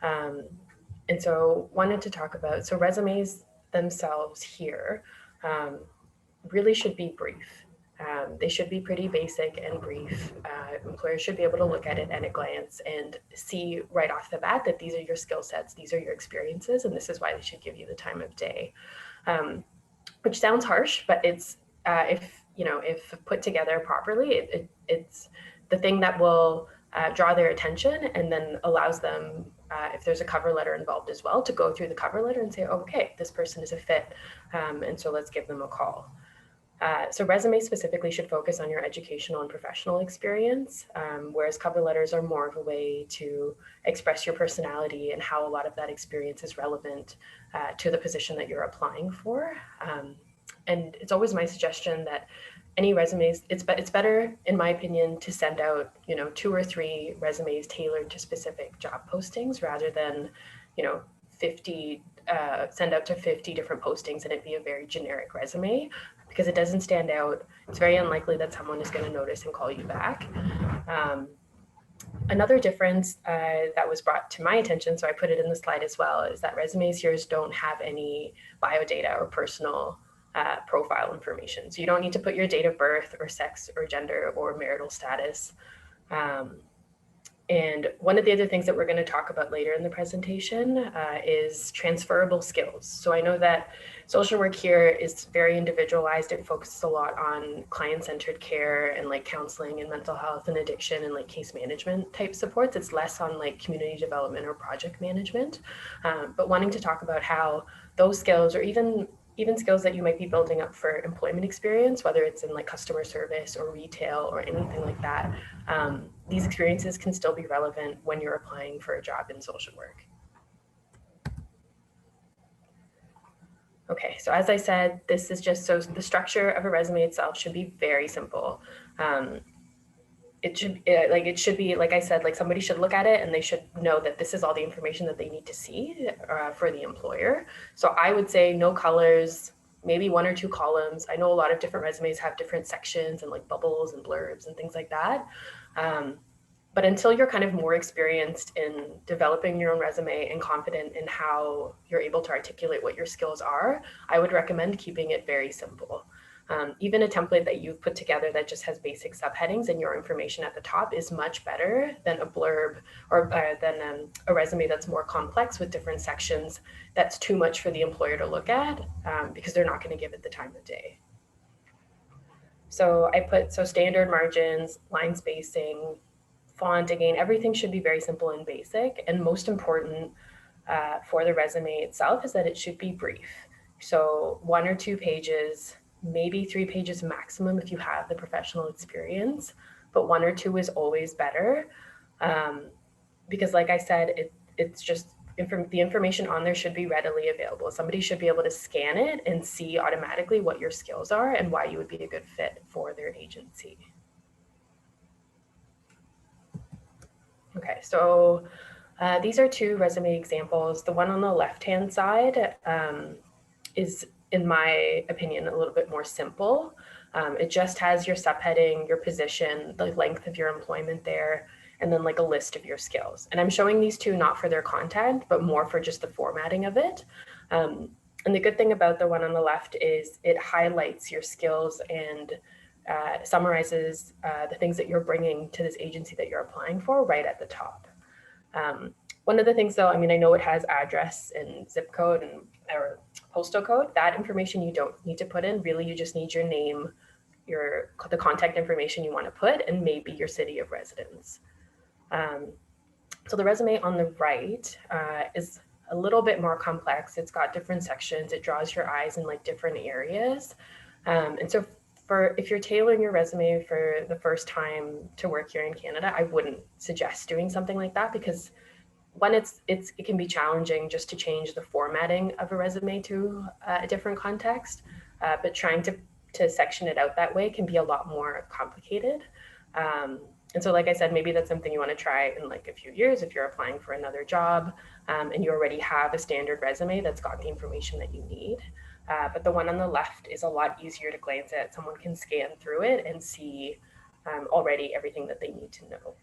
And so wanted to talk about, so resumes themselves here really should be brief. They should be pretty basic and brief. Employers should be able to look at it at a glance and see right off the bat that these are your skill sets, these are your experiences, and this is why they should give you the time of day. Which sounds harsh, but it's if put together properly, it's the thing that will draw their attention and then allows them, if there's a cover letter involved as well, to go through the cover letter and say, oh, okay, this person is a fit, and so let's give them a call. So resumes specifically should focus on your educational and professional experience, whereas cover letters are more of a way to express your personality and how a lot of that experience is relevant to the position that you're applying for. And it's always my suggestion that any resumes, it's better, in my opinion, to send out 2 or 3 resumes tailored to specific job postings rather than 50 send out to 50 different postings and it be a very generic resume, because it doesn't stand out. It's very unlikely that someone is going to notice and call you back. Another difference that was brought to my attention, so I put it in the slide as well, is that resumes here don't have any bio data or personal profile information. So you don't need to put your date of birth or sex or gender or marital status. And one of the other things that we're going to talk about later in the presentation is transferable skills. So I know that social work here is very individualized. It focuses a lot on client-centered care and like counseling and mental health and addiction and like case management type supports. It's less on like community development or project management, but wanting to talk about how those skills, or even skills that you might be building up for employment experience, whether it's in like customer service or retail or anything like that, these experiences can still be relevant when you're applying for a job in social work. Okay, so as I said, this is just, so the structure of a resume itself should be very simple. It should be, like I said, like somebody should look at it and they should know that this is all the information that they need to see for the employer. So I would say no colors, maybe 1 or 2 columns. I know a lot of different resumes have different sections and like bubbles and blurbs and things like that. But until you're kind of more experienced in developing your own resume and confident in how you're able to articulate what your skills are, I would recommend keeping it very simple. Even a template that you've put together that just has basic subheadings and your information at the top is much better than a blurb or than a resume that's more complex with different sections. That's too much for the employer to look at because they're not going to give it the time of day. So I put standard margins, line spacing, font, again, everything should be very simple and basic. And most important for the resume itself is that it should be brief. So 1 or 2 pages, maybe 3 pages maximum if you have the professional experience, but 1 or 2 is always better. Because like I said, it's just the information on there should be readily available. Somebody should be able to scan it and see automatically what your skills are and why you would be a good fit for their agency. Okay, so these are 2 resume examples. The one on the left-hand side is, in my opinion, a little bit more simple. It just has your subheading, your position, the length of your employment there, and then like a list of your skills. And I'm showing these 2 not for their content, but more for just the formatting of it. And the good thing about the one on the left is it highlights your skills and summarizes the things that you're bringing to this agency that you're applying for right at the top. One of the things though, I mean, I know it has address and zip code and or postal code. That information you don't need to put in. Really, you just need your name, the contact information you want to put, and maybe your city of residence. So the resume on the right is a little bit more complex. It's got different sections. It draws your eyes in like different areas. And so if you're tailoring your resume for the first time to work here in Canada, I wouldn't suggest doing something like that, because one, it can be challenging just to change the formatting of a resume to a different context, but trying to section it out that way can be a lot more complicated. And so, like I said, maybe that's something you want to try in like a few years if you're applying for another job, and you already have a standard resume that's got the information that you need. But the one on the left is a lot easier to glance at. Someone can scan through it and see already everything that they need to know.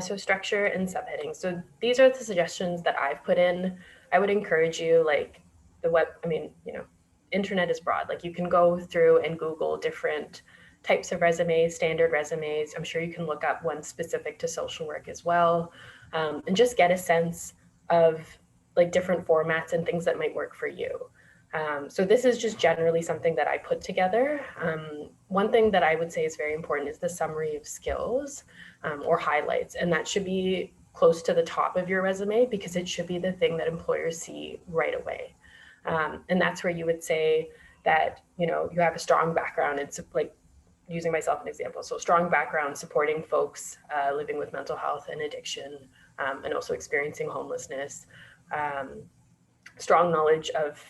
So structure and subheadings. So these are the suggestions that I've put in. I would encourage you, like the web, I mean, you know, internet is broad. Like you can go through and Google different types of resumes, standard resumes. I'm sure you can look up one specific to social work as well, and just get a sense of like different formats and things that might work for you. So this is just generally something that I put together. One thing that I would say is very important is the summary of skills, or highlights, and that should be close to the top of your resume, because it should be the thing that employers see right away. And that's where you would say that, you know, you have a strong background. It's like, using myself as an example, so strong background supporting folks living with mental health and addiction, and also experiencing homelessness, strong knowledge of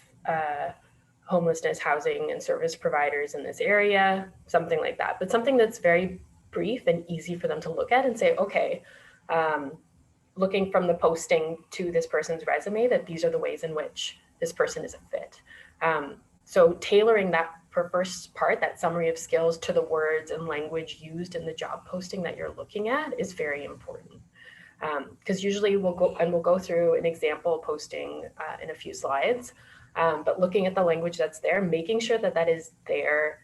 homelessness, housing, and service providers in this area, something like that. But something that's very brief and easy for them to look at and say, okay, looking from the posting to this person's resume, that these are the ways in which this person is a fit. So tailoring that first part, that summary of skills, to the words and language used in the job posting that you're looking at is very important. Because usually we'll go through an example posting in a few slides, but looking at the language that's there, making sure that that is there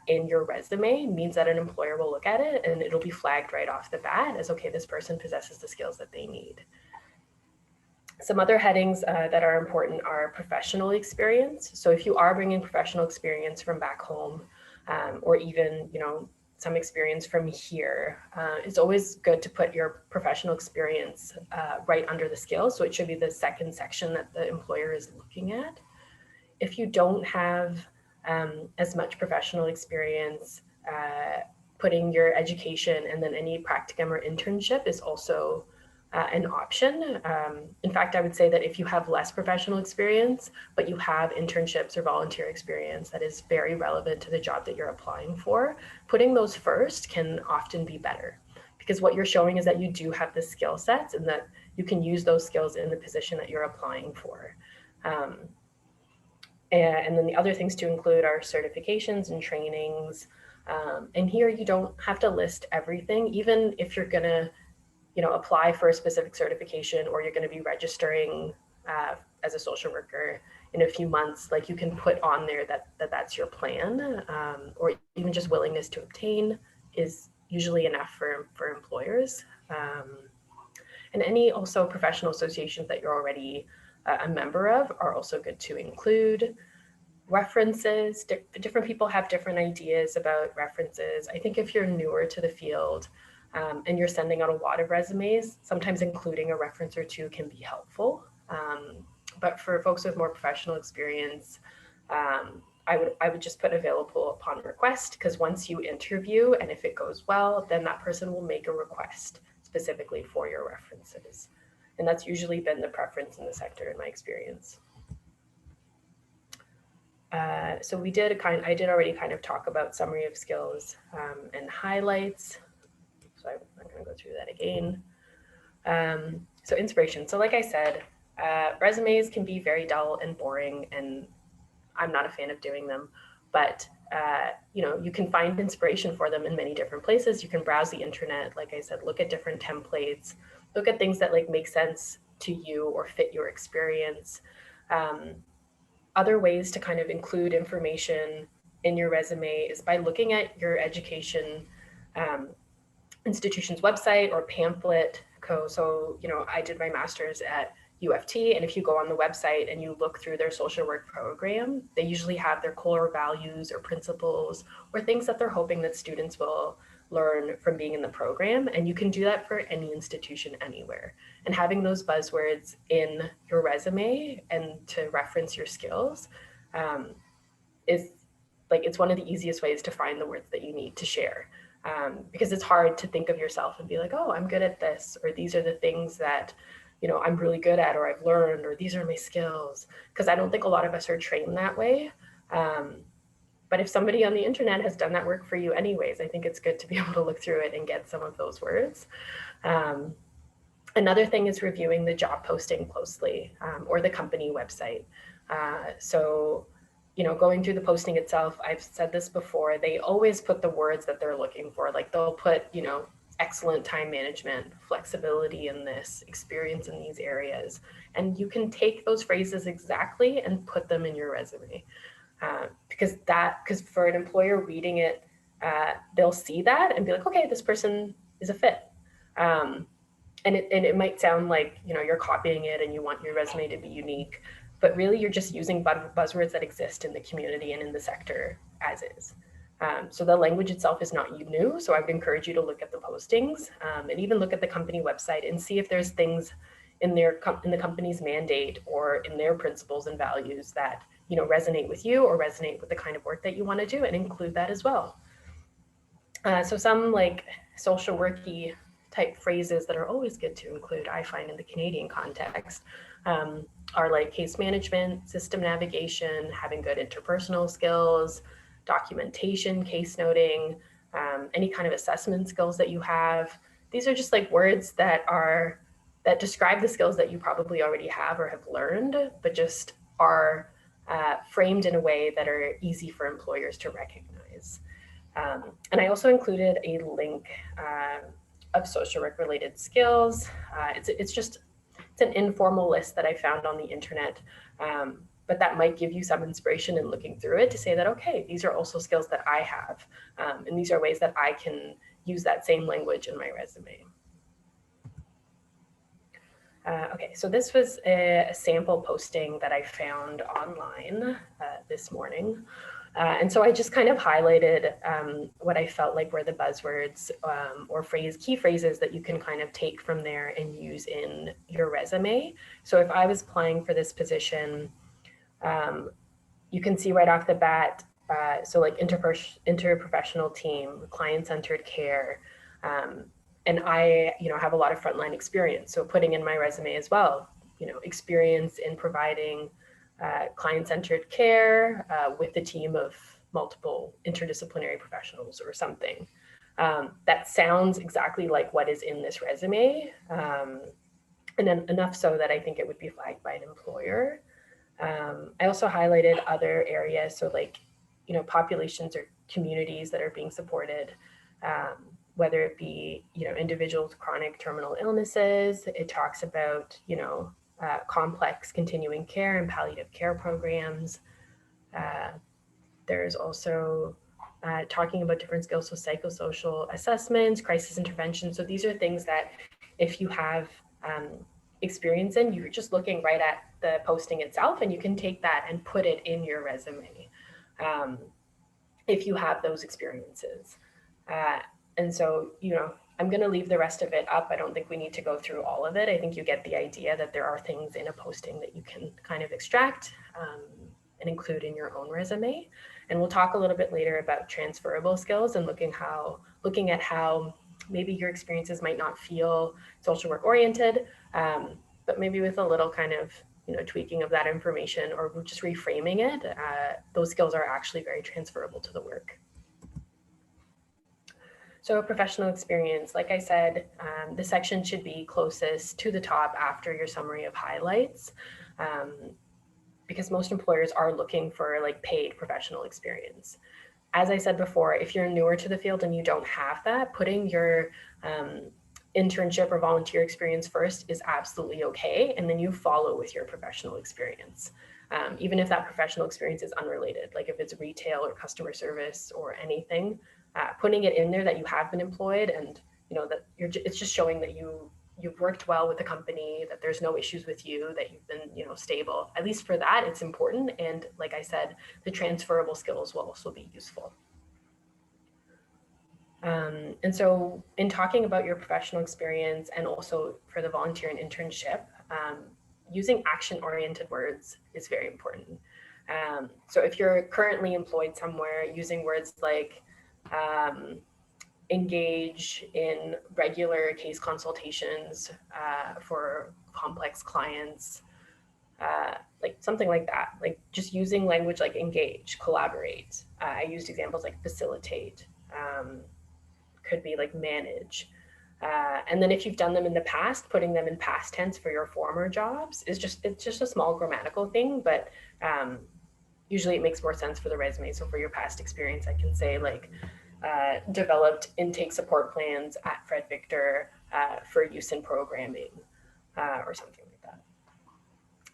in your resume means that an employer will look at it and it'll be flagged right off the bat as, okay, this person possesses the skills that they need. Some other headings that are important are professional experience. So if you are bringing professional experience from back home, or even, you know, some experience from here, it's always good to put your professional experience right under the skills. So it should be the second section that the employer is looking at. If you don't have as much professional experience, putting your education and then any practicum or internship is also an option. In fact, I would say that if you have less professional experience, but you have internships or volunteer experience that is very relevant to the job that you're applying for, putting those first can often be better, because what you're showing is that you do have the skill sets and that you can use those skills in the position that you're applying for. And then the other things to include are certifications and trainings. And here you don't have to list everything, even if you're gonna, you know, apply for a specific certification, or you're going to be registering as a social worker in a few months. Like, you can put on there that's your plan, or even just willingness to obtain is usually enough for employers. And any also professional associations that you're already a member of are also good to include. References, different people have different ideas about references. I think if you're newer to the field, and you're sending out a lot of resumes, sometimes including a reference or two can be helpful. But for folks with more professional experience, I would just put available upon request, because once you interview and if it goes well, then that person will make a request specifically for your references. And that's usually been the preference in the sector in my experience. So I did already kind of talk about summary of skills and highlights. So I'm not going to go through that again. So inspiration. So like I said, resumes can be very dull and boring, and I'm not a fan of doing them, but you know, you can find inspiration for them in many different places. You can browse the internet, like I said, look at different templates, look at things that like make sense to you or fit your experience. Other ways to kind of include information in your resume is by looking at your education institution's website or pamphlet. So, you know, I did my master's at UFT, and if you go on the website and you look through their social work program, they usually have their core values or principles or things that they're hoping that students will learn from being in the program. And you can do that for any institution anywhere. And having those buzzwords in your resume and to reference your skills is like, it's one of the easiest ways to find the words that you need to share. Because it's hard to think of yourself and be like, oh, I'm good at this, or these are the things that, you know, I'm really good at, or I've learned, or these are my skills. Because I don't think a lot of us are trained that way. But if somebody on the internet has done that work for you anyways, I think it's good to be able to look through it and get some of those words. Another thing is reviewing the job posting closely, or the company website. So, you know, going through the posting itself, I've said this before, they always put the words that they're looking for. Like they'll put, you know, excellent time management, flexibility in this, experience in these areas. And you can take those phrases exactly and put them in your resume. Because for an employer reading it, they'll see that and be like, okay, this person is a fit. And it might sound like, you know, you're copying it and you want your resume to be unique, but really you're just using buzzwords that exist in the community and in the sector as is. So the language itself is not new. So I would encourage you to look at the postings, and even look at the company website and see if there's things in the company's mandate or in their principles and values that, you know, resonate with you or resonate with the kind of work that you want to do, and include that as well. So some like social worky type phrases that are always good to include, I find in the Canadian context, are like case management, system navigation, having good interpersonal skills, documentation, case noting, any kind of assessment skills that you have. These are just like words that describe the skills that you probably already have or have learned, but just are framed in a way that are easy for employers to recognize. And I also included a link of social work related skills. It's an informal list that I found on the internet, but that might give you some inspiration in looking through it to say that, okay, these are also skills that I have, and these are ways that I can use that same language in my resume. Okay, so this was a sample posting that I found online this morning. And so I just kind of highlighted what I felt like were the buzzwords or key phrases that you can kind of take from there and use in your resume. So if I was applying for this position, you can see right off the bat, so like interprofessional team, client-centered care, and I, you know, have a lot of frontline experience. So putting in my resume as well, you know, experience in providing client-centered care with a team of multiple interdisciplinary professionals or something. That sounds exactly like what is in this resume, and then enough so that I think it would be flagged by an employer. I also highlighted other areas, so like, you know, populations or communities that are being supported, whether it be, you know, individuals with chronic terminal illnesses. It talks about, you know, complex continuing care and palliative care programs. There's also talking about different skills, so psychosocial assessments, crisis intervention. So these are things that if you have experience in, you're just looking right at the posting itself and you can take that and put it in your resume if you have those experiences. And so, you know, I'm going to leave the rest of it up. I don't think we need to go through all of it. I think you get the idea that there are things in a posting that you can kind of extract and include in your own resume. And we'll talk a little bit later about transferable skills and looking at how maybe your experiences might not feel social work oriented, but maybe with a little kind of, you know, tweaking of that information or just reframing it, those skills are actually very transferable to the work. So professional experience, like I said, the section should be closest to the top after your summary of highlights, because most employers are looking for like paid professional experience. As I said before, if you're newer to the field and you don't have that, putting your internship or volunteer experience first is absolutely okay. And then you follow with your professional experience. Even if that professional experience is unrelated, like if it's retail or customer service or anything, putting it in there that you have been employed and, you know, that it's just showing that you've worked well with the company, that there's no issues with you, that you've been, you know, stable. At least for that, it's important. And like I said, the transferable skills will also be useful. And so in talking about your professional experience and also for the volunteer and internship, using action-oriented words is very important. So if you're currently employed somewhere, using words like engage in regular case consultations for complex clients, like something like that, like just using language like engage, collaborate. I used examples like facilitate, could be like manage. And then if you've done them in the past, putting them in past tense for your former jobs is it's just a small grammatical thing, but usually it makes more sense for the resume. So for your past experience, I can say like developed intake support plans at Fred Victor for use in programming or something like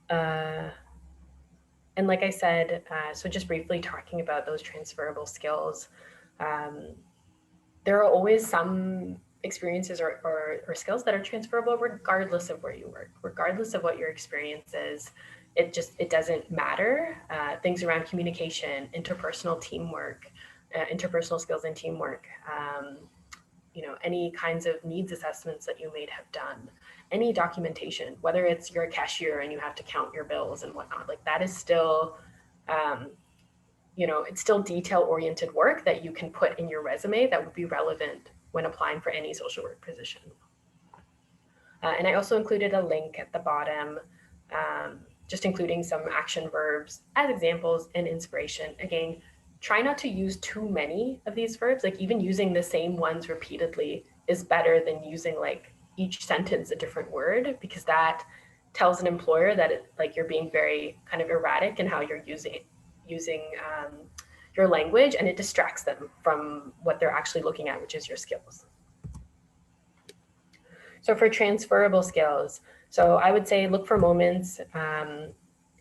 that. And like I said, so just briefly talking about those transferable skills, there are always some experiences or skills that are transferable regardless of where you work, regardless of what your experience is. It doesn't matter. Things around communication, interpersonal teamwork, interpersonal skills and teamwork, any kinds of needs assessments that you may have done, any documentation, whether it's you're a cashier and you have to count your bills and whatnot, like that is still, it's still detail-oriented work that you can put in your resume that would be relevant when applying for any social work position. And I also included a link at the bottom, just including some action verbs as examples and inspiration. Again, try not to use too many of these verbs, like even using the same ones repeatedly is better than using like each sentence a different word, because that tells an employer that you're being very kind of erratic in how you're using your language, and it distracts them from what they're actually looking at, which is your skills. So for transferable skills, so I would say look for moments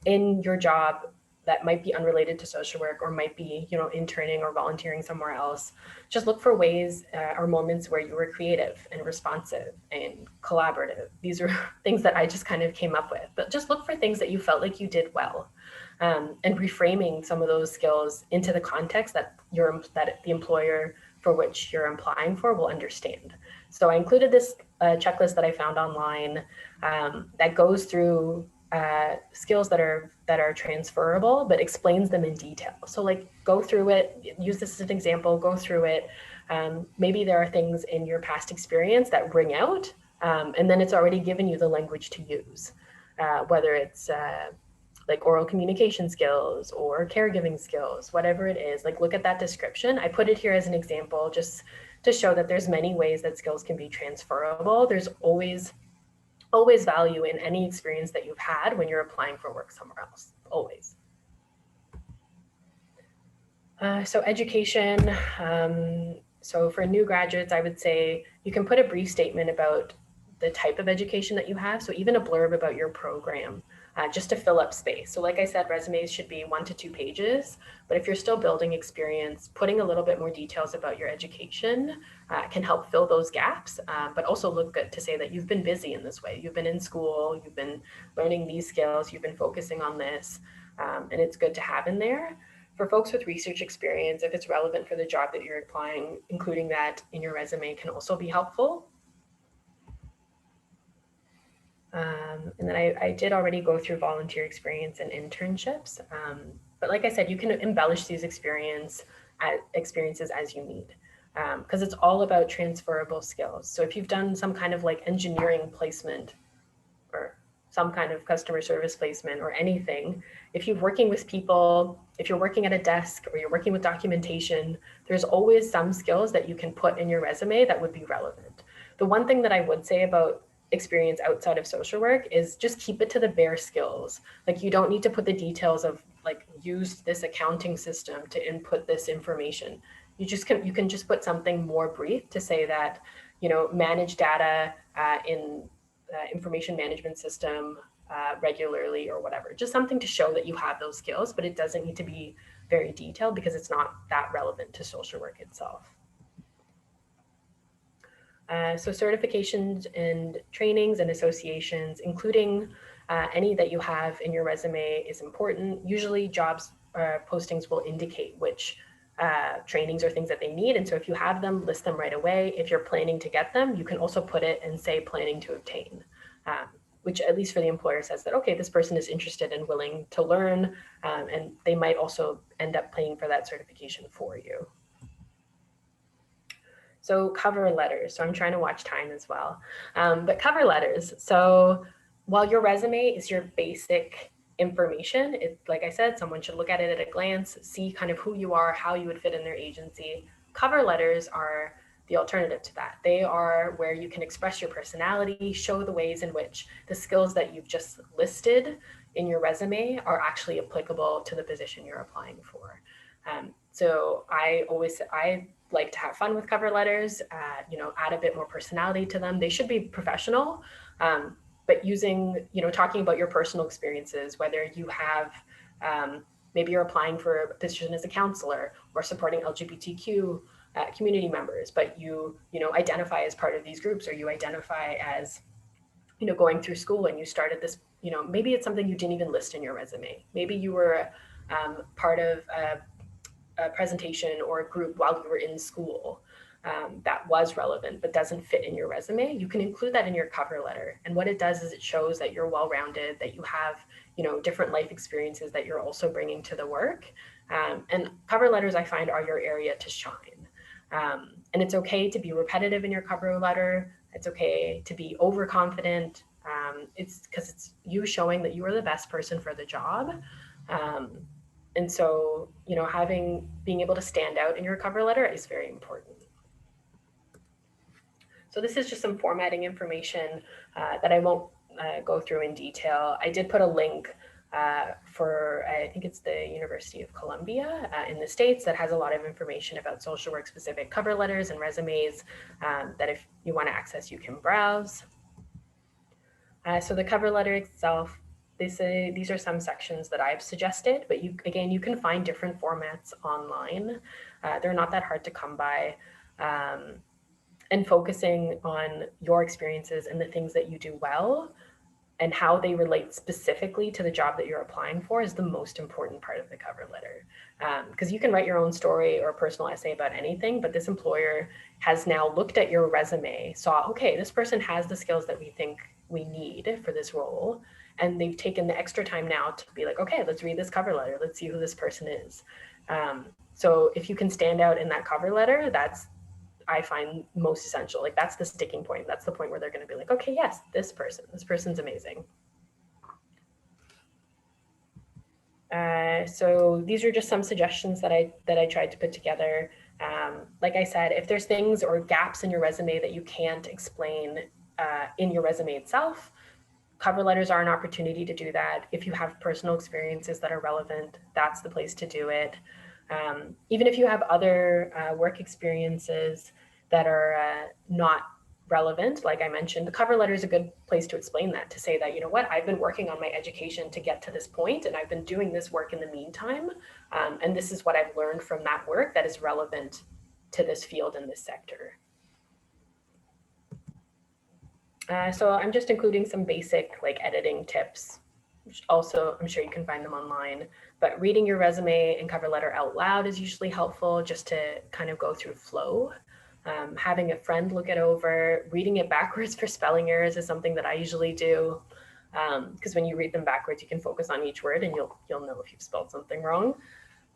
in your job that might be unrelated to social work or might be, interning or volunteering somewhere else. Just look for ways or moments where you were creative and responsive and collaborative. These are things that I just kind of came up with, but just look for things that you felt like you did well, and reframing some of those skills into the context that the employer for which you're applying for will understand. So I included this checklist that I found online that goes through skills that are transferable, but explains them in detail. So like go through it, use this as an example, go through it. Maybe there are things in your past experience that ring out, and then it's already given you the language to use, whether it's like oral communication skills or caregiving skills, whatever it is, like look at that description. I put it here as an example just to show that there's many ways that skills can be transferable. There's always value in any experience that you've had when you're applying for work somewhere else, always. So education, so for new graduates, I would say you can put a brief statement about the type of education that you have. So even a blurb about your program, just to fill up space. So like I said, resumes should be 1 to 2 pages, but if you're still building experience, putting a little bit more details about your education can help fill those gaps, but also look good to say that you've been busy in this way. You've been in school, you've been learning these skills, you've been focusing on this, and it's good to have in there. For folks with research experience, if it's relevant for the job that you're applying, including that in your resume can also be helpful. And then I did already go through volunteer experience and internships. But like I said, you can embellish these experiences as you need, because it's all about transferable skills. So if you've done some kind of like engineering placement or some kind of customer service placement or anything, if you're working with people, if you're working at a desk or you're working with documentation, there's always some skills that you can put in your resume that would be relevant. The one thing that I would say about experience outside of social work is just keep it to the bare skills. Like you don't need to put the details of like use this accounting system to input this information. You can just put something more brief to say that, manage data in information management system regularly or whatever. Just something to show that you have those skills, but it doesn't need to be very detailed because it's not that relevant to social work itself. So certifications and trainings and associations, including any that you have in your resume, is important. Usually jobs postings will indicate which trainings or things that they need. And so if you have them, list them right away. If you're planning to get them, you can also put it and say planning to obtain, which at least for the employer says that, okay, this person is interested and willing to learn, and they might also end up paying for that certification for you. So cover letters. So I'm trying to watch time as well. But cover letters. So while your resume is your basic information, like I said, someone should look at it at a glance, see kind of who you are, how you would fit in their agency. Cover letters are the alternative to that. They are where you can express your personality, show the ways in which the skills that you've just listed in your resume are actually applicable to the position you're applying for. So I like to have fun with cover letters, add a bit more personality to them. They should be professional, but using, talking about your personal experiences, whether you have, maybe you're applying for a position as a counselor or supporting LGBTQ community members, but you identify as part of these groups, or you identify as, going through school and you started this, maybe it's something you didn't even list in your resume. Maybe you were part of a presentation or a group while you were in school that was relevant but doesn't fit in your resume. You can include that in your cover letter. And what it does is it shows that you're well-rounded, that you have, different life experiences that you're also bringing to the work. And cover letters, I find, are your area to shine. And it's okay to be repetitive in your cover letter. It's okay to be overconfident. It's because it's you showing that you are the best person for the job. And so, being able to stand out in your cover letter is very important. So this is just some formatting information that I won't go through in detail. I did put a link for, I think it's the University of Columbia in the States, that has a lot of information about social work specific cover letters and resumes that if you want to access, you can browse. So the cover letter itself, these are some sections that I've suggested, but you can find different formats online. They're not that hard to come by. And focusing on your experiences and the things that you do well and how they relate specifically to the job that you're applying for is the most important part of the cover letter. Because you can write your own story or personal essay about anything, but this employer has now looked at your resume, saw, okay, this person has the skills that we think we need for this role. And they've taken the extra time now to be like, okay, let's read this cover letter. Let's see who this person is. So if you can stand out in that cover letter, that's, I find, most essential. Like, that's the sticking point. That's the point where they're going to be like, okay, yes, this person's amazing. So these are just some suggestions that I tried to put together. Like I said, if there's things or gaps in your resume that you can't explain in your resume itself, cover letters are an opportunity to do that. If you have personal experiences that are relevant, that's the place to do it. Even if you have other work experiences that are not relevant, like I mentioned, the cover letter is a good place to explain that, to say that, you know what, I've been working on my education to get to this point, and I've been doing this work in the meantime, and this is what I've learned from that work that is relevant to this field and this sector. So I'm just including some basic editing tips, which also I'm sure you can find them online, but reading your resume and cover letter out loud is usually helpful, just to kind of go through flow. Having a friend look it over, reading it backwards for spelling errors is something that I usually do, because when you read them backwards, you can focus on each word and you'll know if you've spelled something wrong.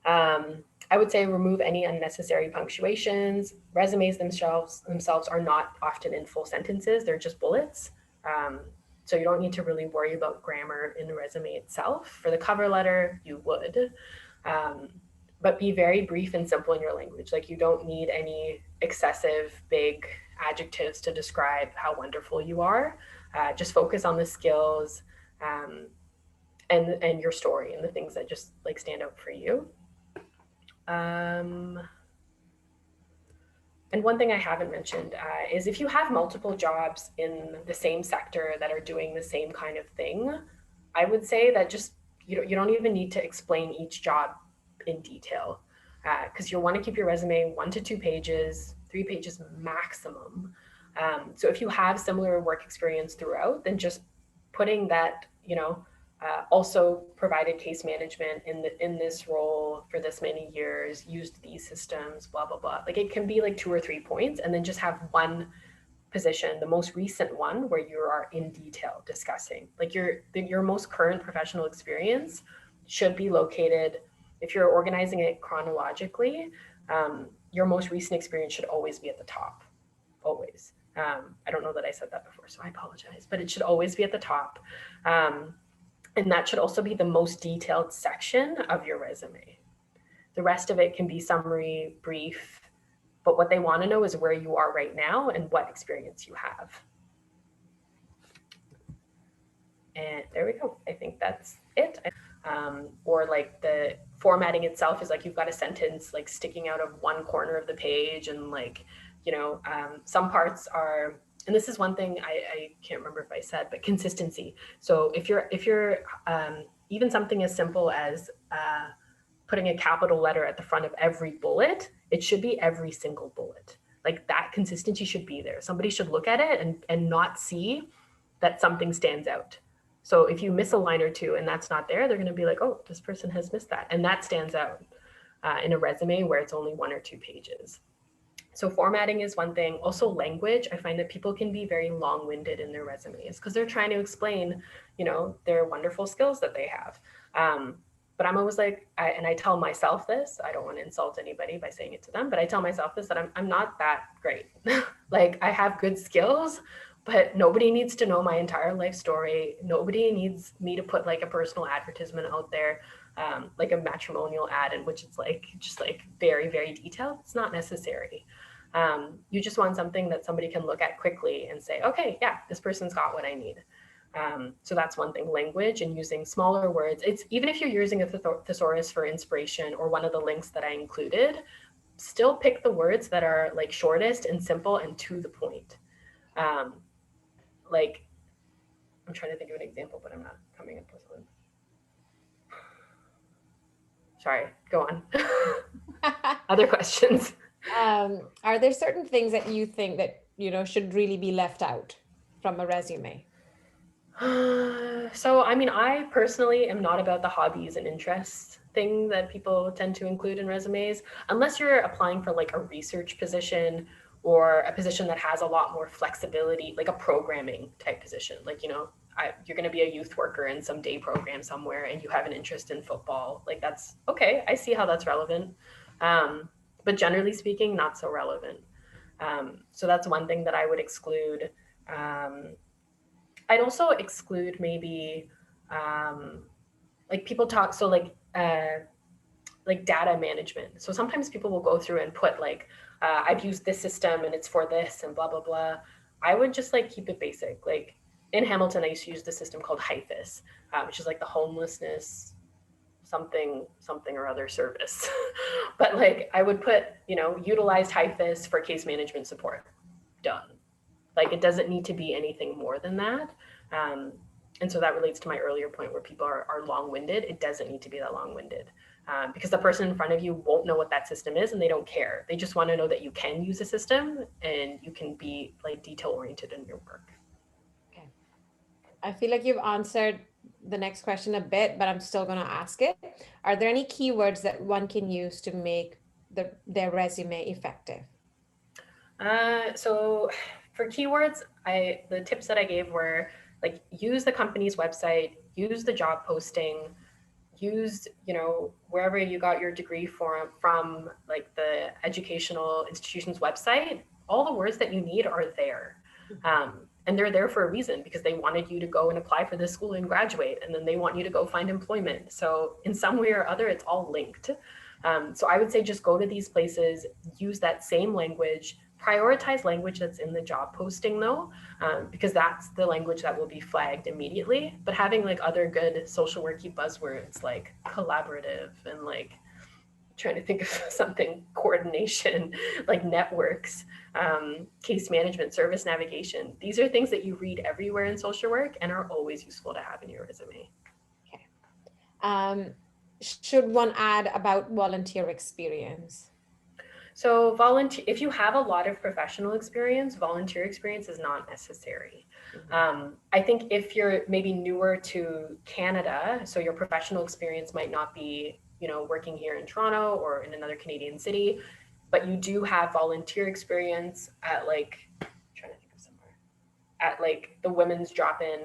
I would say remove any unnecessary punctuations. Resumes themselves are not often in full sentences, they're just bullets. So you don't need to really worry about grammar in the resume itself. For the cover letter, you would. But be very brief and simple in your language. Like, you don't need any excessive big adjectives to describe how wonderful you are. Just focus on the skills and your story and the things that just stand out for you. And one thing I haven't mentioned is if you have multiple jobs in the same sector that are doing the same kind of thing, I would say that just you don't even need to explain each job in detail, because you'll want to keep your resume 1 to 2 pages, 3 pages maximum. So if you have similar work experience throughout, then just putting that, also provided case management in this role for this many years, used these systems, blah, blah, blah. Like it can be like 2 or 3 points, and then just have one position, the most recent one, where you are in detail discussing. Like your most current professional experience should be located, if you're organizing it chronologically, your most recent experience should always be at the top, always. I don't know that I said that before, so I apologize, but it should always be at the top. And that should also be the most detailed section of your resume. The rest of it can be summary, brief, but what they want to know is where you are right now and what experience you have. And there we go. I think that's it. Or like the formatting itself is like you've got a sentence like sticking out of one corner of the page, and like, you know, some parts are, and this is one thing I can't remember if I said, but consistency. So if you're even something as simple as putting a capital letter at the front of every bullet, it should be every single bullet. Like that consistency should be there. Somebody should look at it and not see that something stands out. So if you miss a line or two and that's not there, they're going to be like, oh, this person has missed that. And that stands out in a resume where it's only 1 or 2 pages. So formatting is one thing. Also language. I find that people can be very long-winded in their resumes because they're trying to explain, you know, their wonderful skills that they have. But I'm always like, and I tell myself this, I don't want to insult anybody by saying it to them, but I tell myself this, that I'm not that great. Like I have good skills, but nobody needs to know my entire life story. Nobody needs me to put like a personal advertisement out there, like a matrimonial ad in which it's like, just like very, very detailed. It's not necessary. You just want something that somebody can look at quickly and say, okay, yeah, this person's got what I need. So that's one thing, language and using smaller words. It's even if you're using a thesaurus for inspiration or one of the links that I included, still pick the words that are like shortest and simple and to the point. Like, I'm trying to think of an example, but I'm not coming up with one. Sorry, go on. Other questions? Are there certain things that you think that, you know, should really be left out from a resume? So, I mean, I personally am not about the hobbies and interests thing that people tend to include in resumes, unless you're applying for like a research position or a position that has a lot more flexibility, like a programming type position. Like, you know, you're going to be a youth worker in some day program somewhere and you have an interest in football. Like that's okay. I see how that's relevant. But generally speaking, not so relevant. So that's one thing that I would exclude. I'd also exclude maybe like people talk, so like data management. So sometimes people will go through and put like, I've used this system and it's for this and blah, blah, blah. I would just like keep it basic. Like in Hamilton, I used to use the system called HIFIS, which is like the homelessness something or other service. But like I would put, you know, utilized HIFIS for case management support, done. Like it doesn't need to be anything more than that. And so that relates to my earlier point where people are long-winded. It doesn't need to be that long-winded because the person in front of you won't know what that system is and they don't care. They just want to know that you can use a system and you can be like detail-oriented in your work. Okay. I feel like you've answered the next question a bit, but I'm still going to ask it. Are there any keywords that one can use to make their resume effective? So for keywords, the tips that I gave were like use the company's website, use the job posting, use, you know, wherever you got your degree from like the educational institution's website. All the words that you need are there. And they're there for a reason because they wanted you to go and apply for this school and graduate, and then they want you to go find employment. So in some way or other, it's all linked. So I would say just go to these places, use that same language, prioritize language that's in the job posting though, because that's the language that will be flagged immediately. But having like other good social worky buzzwords like collaborative and like trying to think of something, coordination, like networks, case management, service navigation. These are things that you read everywhere in social work and are always useful to have in your resume. Okay. Should one add about volunteer experience? So volunteer, if you have a lot of professional experience, volunteer experience is not necessary. I think if you're maybe newer to Canada, so your professional experience might not be, working here in Toronto or in another Canadian city, but you do have volunteer experience at at like the women's drop-in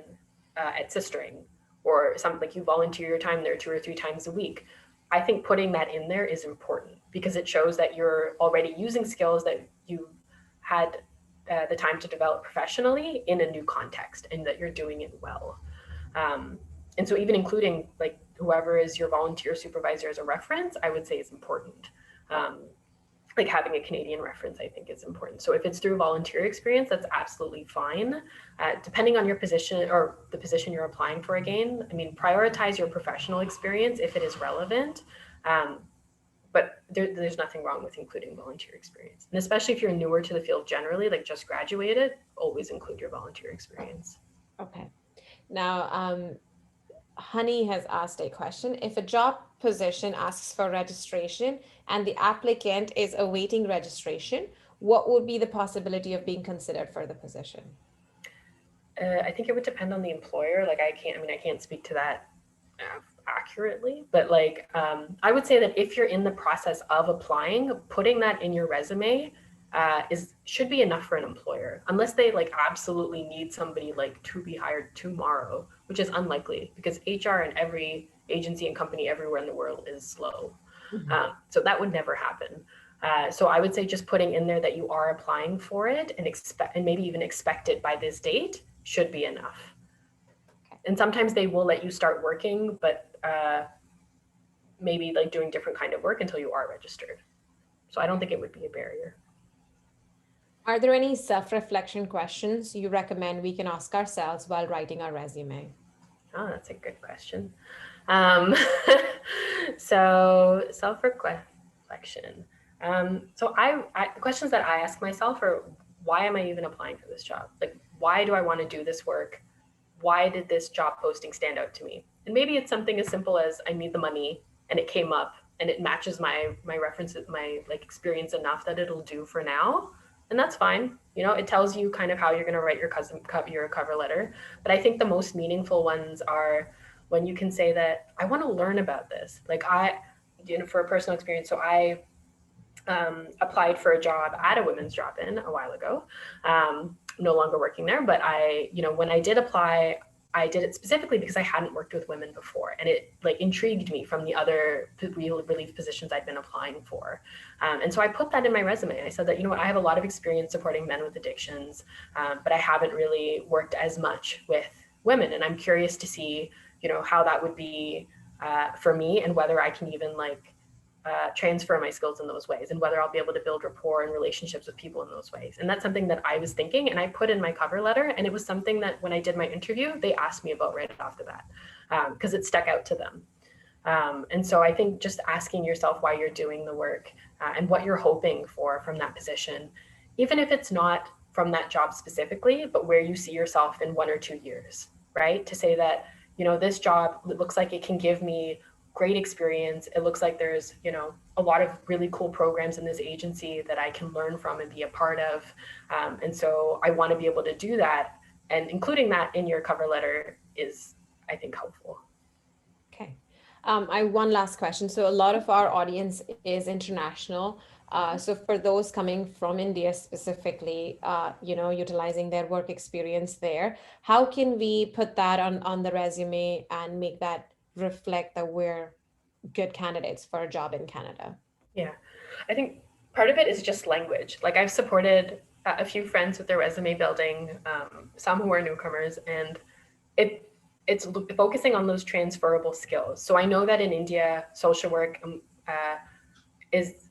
at Sistering, or something like you volunteer your time there 2 or 3 times a week. I think putting that in there is important because it shows that you're already using skills that you had the time to develop professionally in a new context and that you're doing it well. And so even including like whoever is your volunteer supervisor as a reference, I would say is important. Like having a Canadian reference, I think is important. So if it's through volunteer experience, that's absolutely fine. Depending on your position or the position you're applying for again, I mean, prioritize your professional experience if it is relevant. But there's nothing wrong with including volunteer experience. And especially if you're newer to the field generally, like just graduated, always include your volunteer experience. Okay. Now, Honey has asked a question. If a job position asks for registration and the applicant is awaiting registration, what would be the possibility of being considered for the position? I think it would depend on the employer. Like I can't speak to that accurately, but like I would say that if you're in the process of applying, putting that in your resume should be enough for an employer, unless they like absolutely need somebody like to be hired tomorrow, which is unlikely because HR in every agency and company everywhere in the world is slow. So that would never happen. So I would say just putting in there that you are applying for it and maybe even expect it by this date should be enough. Okay. And sometimes they will let you start working, but maybe like doing different kind of work until you are registered. So I don't think it would be a barrier. Are there any self-reflection questions you recommend we can ask ourselves while writing our resume? Oh, that's a good question. So self-reflection. So the questions that I ask myself are, why am I even applying for this job? Like, why do I want to do this work? Why did this job posting stand out to me? And maybe it's something as simple as I need the money and it came up and it matches my references, my like experience enough that it'll do for now. And that's fine. It tells you kind of how you're going to write your cover letter. But I think the most meaningful ones are when you can say that I want to learn about this. Like for a personal experience. So I applied for a job at a women's drop-in a while ago. No longer working there, but when I did apply, I did it specifically because I hadn't worked with women before, and it like intrigued me from the other relief positions I'd been applying for. And so I put that in my resume. I said that, I have a lot of experience supporting men with addictions, but I haven't really worked as much with women. And I'm curious to see, how that would be for me and whether I can even transfer my skills in those ways and whether I'll be able to build rapport and relationships with people in those ways. And that's something that I was thinking and I put in my cover letter. And it was something that when I did my interview, they asked me about right off the bat because it stuck out to them. And so I think just asking yourself why you're doing the work and what you're hoping for from that position, even if it's not from that job specifically, but where you see yourself in 1 or 2 years, right? To say that, this job looks like it can give me great experience. It looks like there's, a lot of really cool programs in this agency that I can learn from and be a part of. And so I want to be able to do that. And including that in your cover letter is, I think, helpful. Okay. I have one last question. So a lot of our audience is international. So for those coming from India specifically, utilizing their work experience there, how can we put that on the resume and make that reflect that we're good candidates for a job in Canada? Yeah, I think part of it is just language. Like I've supported a few friends with their resume building, some who are newcomers, and it's focusing on those transferable skills. So I know that in India, social work is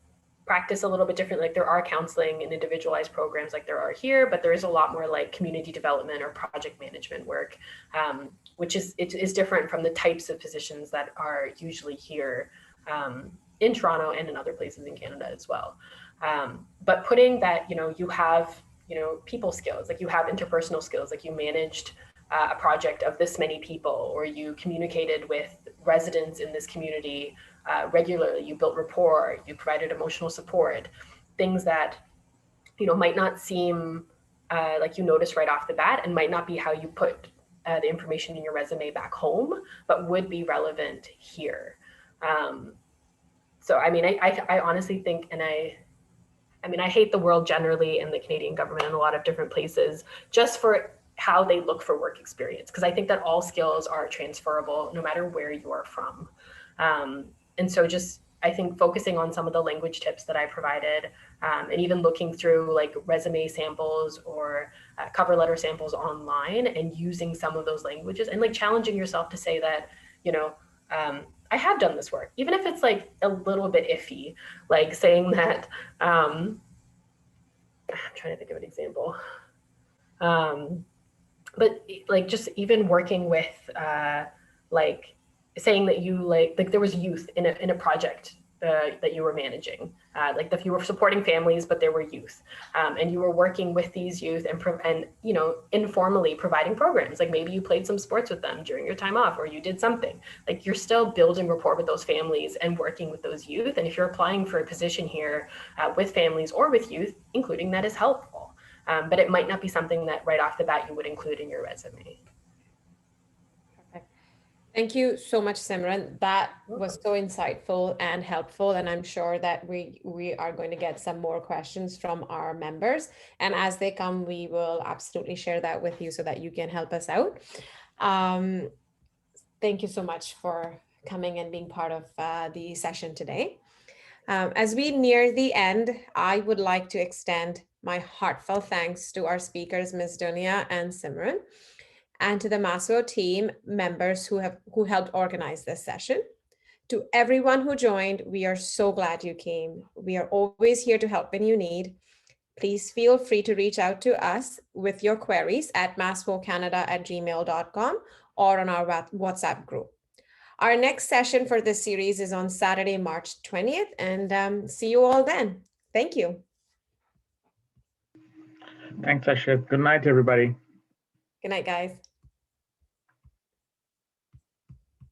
practiced a little bit different. Like there are counseling and individualized programs like there are here, but there is a lot more like community development or project management work, which is different from the types of positions that are usually here in Toronto and in other places in Canada as well. But putting that, you have, people skills, like you have interpersonal skills, like you managed a project of this many people, or you communicated with residents in this community regularly, you built rapport, you provided emotional support. things that, might not seem like you notice right off the bat and might not be how you put the information in your resume back home, but would be relevant here. So, I mean, I honestly think, and I hate the world generally and the Canadian government in a lot of different places just for how they look for work experience, because I think that all skills are transferable no matter where you are from. And so just, I think focusing on some of the language tips that I provided, and even looking through like resume samples or cover letter samples online and using some of those languages and like challenging yourself to say that, I have done this work, even if it's like a little bit iffy, like saying that, I'm trying to think of an example. But like just even working with like saying that you like there was youth in a project that you were managing, like if you were supporting families, but there were youth, and you were working with these youth and informally providing programs. Like maybe you played some sports with them during your time off, or you did something. Like you're still building rapport with those families and working with those youth. And if you're applying for a position here with families or with youth, including that is helpful. But it might not be something that right off the bat you would include in your resume. Perfect. Thank you so much, Simran. That was so insightful and helpful. And I'm sure that we are going to get some more questions from our members. And as they come, we will absolutely share that with you so that you can help us out. Thank you so much for coming and being part of the session today. As we near the end, I would like to extend my heartfelt thanks to our speakers, Ms.Dunya and Simran, and to the Maslow team members who helped organize this session. To everyone who joined, we are so glad you came. We are always here to help when you need. Please feel free to reach out to us with your queries at masslowcanada@gmail.com or on our WhatsApp group. Our next session for this series is on Saturday, March 20th, and see you all then. Thank you. Thanks, Ashit. Good night, everybody. Good night, guys.